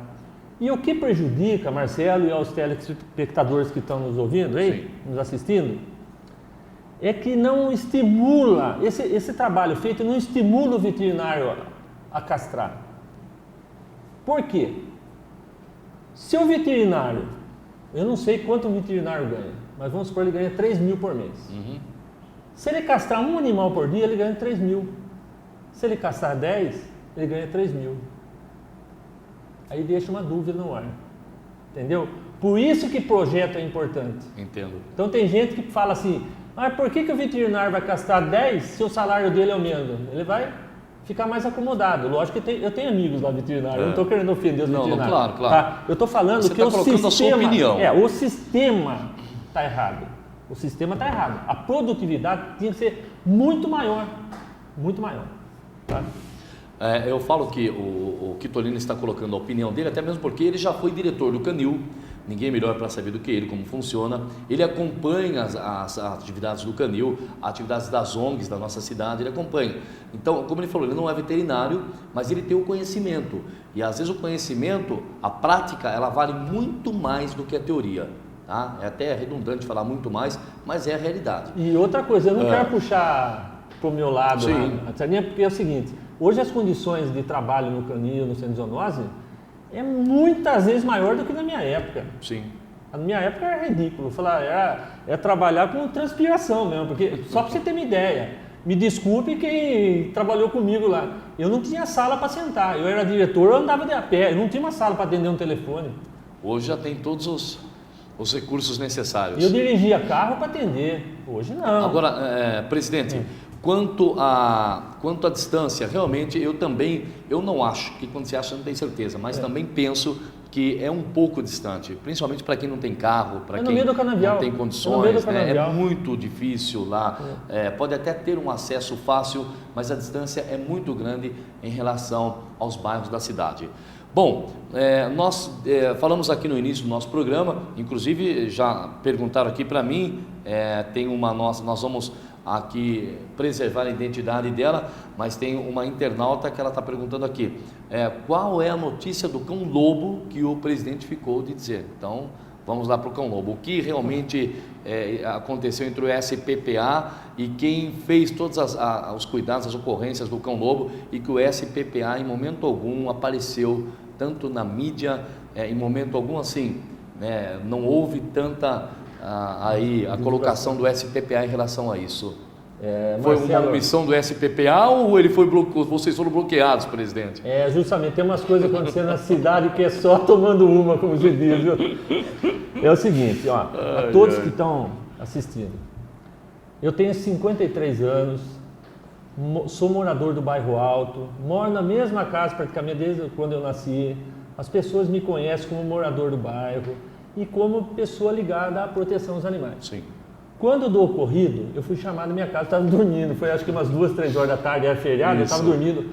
Speaker 3: E o que prejudica, Marcelo, e aos telespectadores que estão nos ouvindo aí, nos assistindo, é que não estimula, esse trabalho feito não estimula o veterinário a castrar. Por quê? Se o veterinário, eu não sei quanto o veterinário ganha, mas vamos supor que ele ganha 3 mil por mês. Se ele castrar um animal por dia, ele ganha 3 mil. Se ele castrar 10, ele ganha 3 mil. Aí deixa uma dúvida no ar, entendeu? Por isso que projeto é importante.
Speaker 2: Entendo.
Speaker 3: Então tem gente que fala assim, mas por que o veterinário vai castrar 10 se o salário dele aumenta? Ele vai ficar mais acomodado. Lógico que eu tenho amigos lá veterinários, eu não estou querendo ofender os veterinários.
Speaker 2: Claro.
Speaker 3: Tá? Eu estou falando
Speaker 2: você
Speaker 3: que
Speaker 2: o sistema...
Speaker 3: a sua opinião. O sistema está errado. O sistema está errado. A produtividade tinha que ser muito maior. Muito maior. Tá?
Speaker 2: Eu falo que o Quitolino está colocando a opinião dele, até mesmo porque ele já foi diretor do canil. Ninguém melhor para saber do que ele, como funciona. Ele acompanha as atividades do canil, atividades das ONGs da nossa cidade, ele acompanha. Então, como ele falou, ele não é veterinário, mas ele tem o conhecimento. E às vezes o conhecimento, a prática, ela vale muito mais do que a teoria. Tá? É até redundante falar muito mais, mas é a realidade.
Speaker 3: E outra coisa, eu não quero puxar para o meu lado, porque é o seguinte, hoje as condições de trabalho no canil, no centro de zoonose, é muitas vezes maior do que na minha época. Na minha época era ridículo, era trabalhar com transpiração mesmo, porque só para você ter uma ideia, me desculpe quem trabalhou comigo lá, eu não tinha sala para sentar, eu era diretor, eu andava a pé, eu não tinha uma sala para atender um telefone.
Speaker 2: Hoje já tem todos os recursos necessários.
Speaker 3: Eu dirigia carro para atender, hoje não.
Speaker 2: Agora, presidente, quanto à distância, realmente eu não acho, que quando você acha não tem certeza, mas também penso que é um pouco distante, principalmente para quem não tem carro, para quem não tem condições, é muito difícil lá, pode até ter um acesso fácil, mas a distância é muito grande em relação aos bairros da cidade. Bom, nós falamos aqui no início do nosso programa, inclusive já perguntaram aqui para mim, nós vamos aqui preservar a identidade dela, mas tem uma internauta que ela está perguntando aqui, qual é a notícia do cão lobo que o presidente ficou de dizer? Então, vamos lá para o cão lobo. O que realmente aconteceu entre o SPPA e quem fez todos os cuidados, as ocorrências do cão lobo, e que o SPPA em momento algum apareceu tanto na mídia, em momento algum assim, né, não houve tanta a colocação do SPPA em relação a isso. Foi uma omissão do SPPA ou vocês foram bloqueados, presidente?
Speaker 3: Justamente, tem umas coisas acontecendo na cidade que é só tomando uma, como se diz. Viu? É o seguinte, ó, a todos que estão assistindo, eu tenho 53 anos, sou morador do bairro Alto, moro na mesma casa praticamente desde quando eu nasci, as pessoas me conhecem como morador do bairro e como pessoa ligada à proteção dos animais.
Speaker 2: Sim.
Speaker 3: Quando do ocorrido, eu fui chamado na minha casa, estava dormindo, foi acho que umas 2, 3 horas da tarde, era feriado, eu estava dormindo.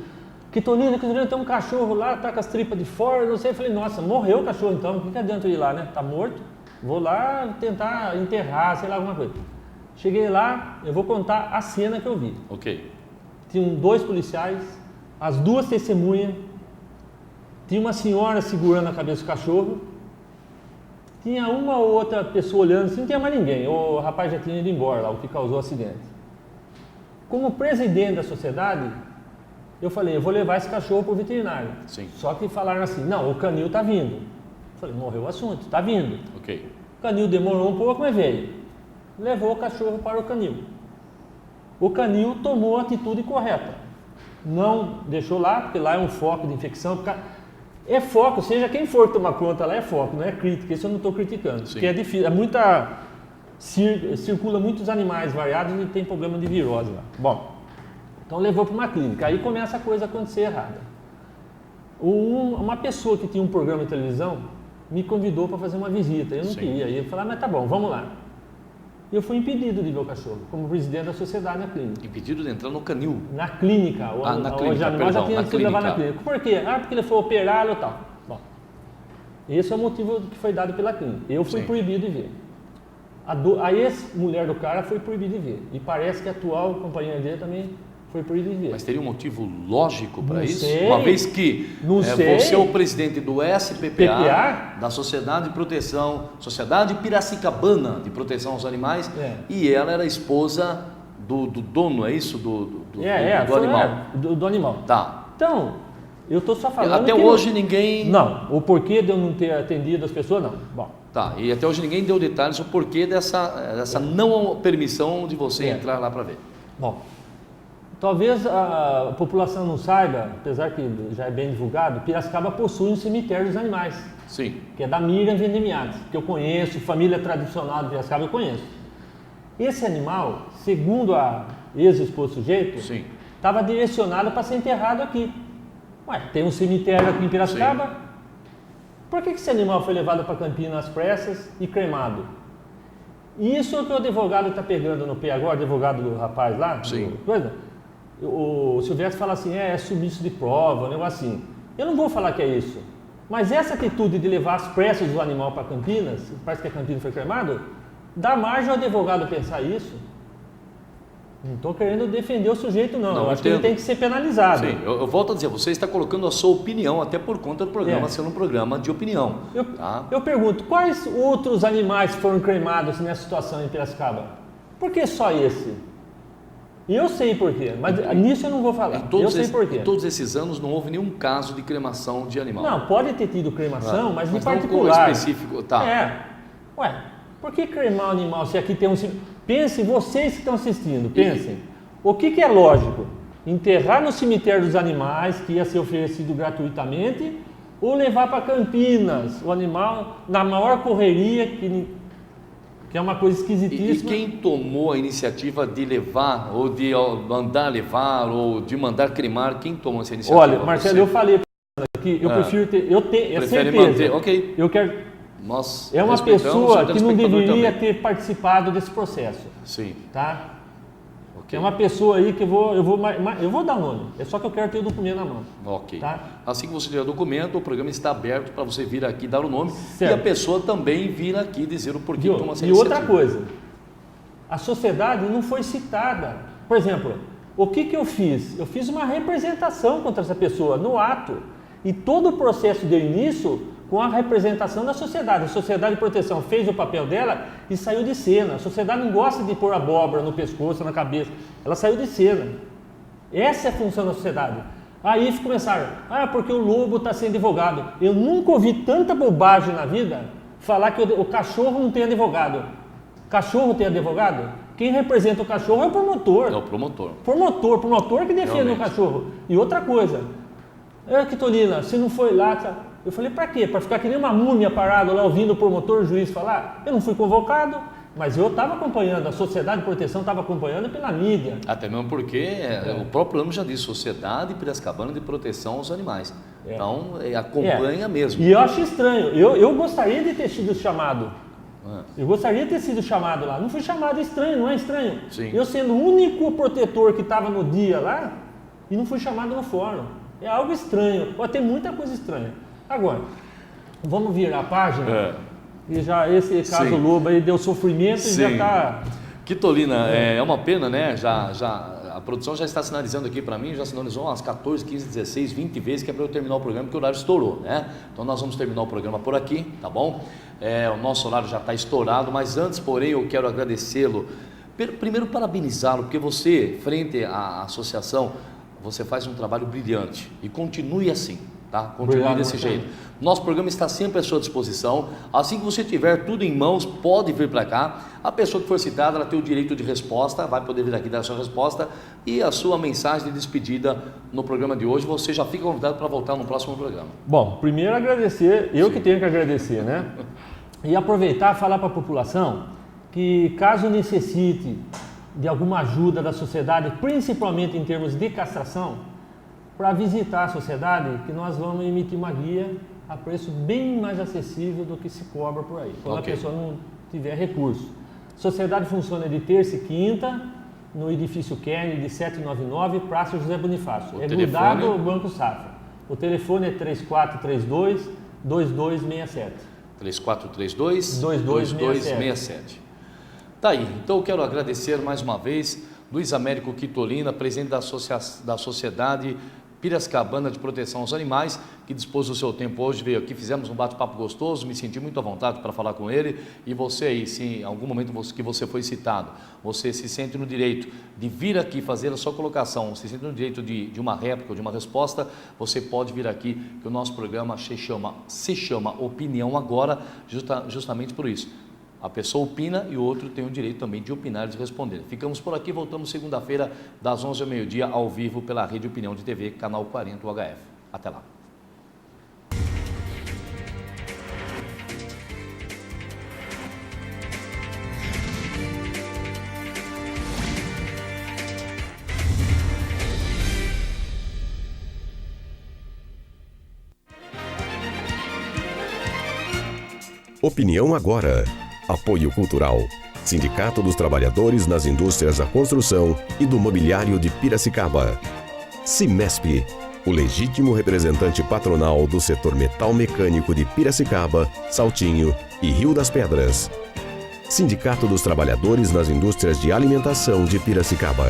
Speaker 3: Que Tonino, tem um cachorro lá, tá com as tripas de fora, não sei. Eu falei, nossa, morreu o cachorro então, o que adianta eu ir lá, né? Tá morto, vou lá tentar enterrar, sei lá, alguma coisa. Cheguei lá, eu vou contar a cena que eu vi.
Speaker 2: Ok.
Speaker 3: Tinham 2 policiais, as 2 testemunhas, tinha uma senhora segurando a cabeça do cachorro, tinha uma ou outra pessoa olhando, assim, não tinha mais ninguém, o rapaz já tinha ido embora lá, o que causou o acidente. Como presidente da sociedade, eu falei, eu vou levar esse cachorro para o veterinário.
Speaker 2: Sim.
Speaker 3: Só que falaram assim, não, o canil está vindo. Eu falei, morreu o assunto, está vindo.
Speaker 2: Ok.
Speaker 3: O canil demorou um pouco, mas veio. Levou o cachorro para o canil. O canil tomou a atitude correta. Não deixou lá, porque lá é um foco de infecção. É foco, seja quem for tomar conta lá, é foco, não é crítica, isso eu não estou criticando. Sim. Porque é difícil, circula muitos animais variados e tem problema de virose lá. Bom, então levou para uma clínica, aí começa a coisa a acontecer errada. Uma pessoa que tinha um programa de televisão me convidou para fazer uma visita, eu não queria, e eu falei, mas tá bom, vamos lá. Eu fui impedido de ver o cachorro, como presidente da sociedade na clínica.
Speaker 2: Impedido de entrar no canil?
Speaker 3: Na clínica.
Speaker 2: Na clínica,
Speaker 3: perdão, já tinha sido levado na clínica. Por quê? Porque ele foi operado e tal. Bom, esse é o motivo que foi dado pela clínica. Eu fui proibido de ver. A ex-mulher do cara foi proibida de ver. E parece que a atual companheira dele também foi proibida de ver.
Speaker 2: Mas teria um motivo lógico para isso?
Speaker 3: Sei.
Speaker 2: Uma vez que você é o presidente do SPPA, da Sociedade Piracicabana de Proteção aos Animais, e ela era esposa do dono, é isso? Do animal.
Speaker 3: Do animal.
Speaker 2: Tá.
Speaker 3: Então, eu estou só falando
Speaker 2: até hoje ninguém...
Speaker 3: Não, o porquê de eu não ter atendido as pessoas, não. Bom.
Speaker 2: Tá, e até hoje ninguém deu detalhes sobre o porquê dessa não permissão de você entrar lá para ver.
Speaker 3: Bom, talvez a população não saiba, apesar que já é bem divulgado, Piracicaba possui um cemitério dos animais.
Speaker 2: Sim.
Speaker 3: Que é da Miriam Vendemiates, que eu conheço, família tradicional de Piracicaba eu conheço. Esse animal, segundo a ex-esposa sujeito, estava direcionado para ser enterrado aqui. Ué, tem um cemitério aqui em Piracicaba? Sim. Por que esse animal foi levado para Campinas às pressas e cremado? Isso é o que o advogado está pegando no pé agora, o advogado do rapaz lá?
Speaker 2: Sim.
Speaker 3: O Silvestre fala assim, é sumiço de prova, um negócio assim. Eu não vou falar que é isso. Mas essa atitude de levar as pressas do animal para Campinas, parece que a Campinas foi cremado, dá margem ao advogado pensar isso. Não estou querendo defender o sujeito, não. Eu acho que ele tem que ser penalizado.
Speaker 2: Sim, eu volto a dizer, você está colocando a sua opinião, até por conta do programa sendo um programa de opinião.
Speaker 3: Eu pergunto, quais outros animais foram cremados nessa situação em Piracicaba? Por que só esse? E eu sei por quê, mas nisso eu não vou falar. Eu sei por quê.
Speaker 2: Em todos esses anos não houve nenhum caso de cremação de animal.
Speaker 3: Não, pode ter tido cremação, mas em particular.
Speaker 2: Não específico, tá.
Speaker 3: Ué, por que cremar o animal se aqui tem um... Pensem, vocês que estão assistindo, pensem. O que é lógico? Enterrar no cemitério dos animais, que ia ser oferecido gratuitamente, ou levar para Campinas o animal na maior correria, que é uma coisa esquisitíssima.
Speaker 2: E quem tomou a iniciativa de levar, ou de mandar levar, ou de mandar cremar, quem tomou essa iniciativa?
Speaker 3: Olha, Marcelo, eu falei aqui, eu prefiro ter, é certeza. Manter,
Speaker 2: ok.
Speaker 3: Eu quero...
Speaker 2: Nós
Speaker 3: é uma pessoa que não deveria ter participado desse processo.
Speaker 2: Sim.
Speaker 3: Tá?
Speaker 2: Okay.
Speaker 3: É uma pessoa aí que eu vou dar o nome. É só que eu quero ter o documento na mão.
Speaker 2: Ok.
Speaker 3: Tá?
Speaker 2: Assim que você tiver o documento, o programa está aberto para você vir aqui dar o nome.
Speaker 3: Certo.
Speaker 2: E a pessoa também vir aqui dizer o porquê que toma essa
Speaker 3: iniciativa. E outra coisa, a sociedade não foi citada. Por exemplo, o que eu fiz? Eu fiz uma representação contra essa pessoa no ato. E todo o processo deu início com a representação da sociedade. A Sociedade de Proteção fez o papel dela e saiu de cena. A sociedade não gosta de pôr abóbora no pescoço, na cabeça. Ela saiu de cena. Essa é a função da sociedade. Aí começaram, porque o lobo está sendo divulgado. Eu nunca ouvi tanta bobagem na vida falar que o cachorro não tem advogado. Cachorro tem advogado? Quem representa o cachorro é o promotor.
Speaker 2: É o promotor.
Speaker 3: Promotor que defende
Speaker 2: Realmente.
Speaker 3: o cachorro. E outra coisa, Quitolina, você não foi lá, tá? Eu falei, pra quê? Pra ficar que nem uma múmia parado lá ouvindo o promotor, o juiz falar? Eu não fui convocado, mas eu estava acompanhando, a Sociedade de Proteção estava acompanhando pela mídia.
Speaker 2: Até mesmo porque o próprio nome já diz, Sociedade Piracicabana de Proteção aos Animais. Então, acompanha mesmo.
Speaker 3: E eu acho estranho, eu gostaria de ter sido chamado. Eu gostaria de ter sido chamado lá. Não fui chamado, é estranho, não é estranho?
Speaker 2: Sim.
Speaker 3: Eu sendo o único protetor que estava no dia lá e não fui chamado no fórum. É algo estranho. Tem muita coisa estranha. Agora, vamos virar a página. E já esse caso
Speaker 2: Sim.
Speaker 3: Lobo aí deu sofrimento e já está...
Speaker 2: Quitolina, é uma pena, né? A produção já está sinalizando aqui para mim, já sinalizou umas 14, 15, 16, 20 vezes que é para eu terminar o programa, porque o horário estourou, né? Então nós vamos terminar o programa por aqui, tá bom? O nosso horário já está estourado, mas antes, porém, eu quero agradecê-lo. Primeiro, parabenizá-lo, porque você, frente à associação, você faz um trabalho brilhante e continue assim. Tá? Continue
Speaker 3: Obrigado,
Speaker 2: desse
Speaker 3: Marcelo.
Speaker 2: jeito. Nosso programa está sempre à sua disposição. Assim que você tiver tudo em mãos, pode vir para cá. A pessoa que for citada, ela tem o direito de resposta, vai poder vir aqui dar a sua resposta e a sua mensagem de despedida no programa de hoje. Você já fica convidado para voltar no próximo programa.
Speaker 3: Bom, primeiro agradecer, eu que tenho que agradecer, né? E aproveitar e falar para a população que caso necessite de alguma ajuda da sociedade, principalmente em termos de castração, para visitar a sociedade, que nós vamos emitir uma guia a preço bem mais acessível do que se cobra por aí, quando a pessoa não tiver recurso. A sociedade funciona de terça e quinta, no edifício Kern de 799, Praça José Bonifácio. Grudado ao Banco Safra. O telefone é 3432-2267.
Speaker 2: 3432-2267. Tá aí, então eu quero agradecer mais uma vez Luiz Américo Quitolina, presidente da Sociedade Piracicabana de Proteção aos Animais, que dispôs do seu tempo hoje, veio aqui, fizemos um bate-papo gostoso, me senti muito à vontade para falar com ele. E você aí, se em algum momento que você foi citado, você se sente no direito de vir aqui fazer a sua colocação, se sente no direito de uma réplica ou de uma resposta, você pode vir aqui, que o nosso programa se chama Opinião Agora, justamente por isso. A pessoa opina e o outro tem o direito também de opinar e de responder. Ficamos por aqui, voltamos segunda-feira, das 11 ao meio-dia, ao vivo, pela Rede Opinião de TV, canal 40 UHF. Até lá.
Speaker 1: Opinião Agora. Apoio Cultural. Sindicato dos Trabalhadores nas Indústrias da Construção e do Mobiliário de Piracicaba. Cimesp, o legítimo representante patronal do setor metal mecânico de Piracicaba, Saltinho e Rio das Pedras. Sindicato dos Trabalhadores nas Indústrias de Alimentação de Piracicaba.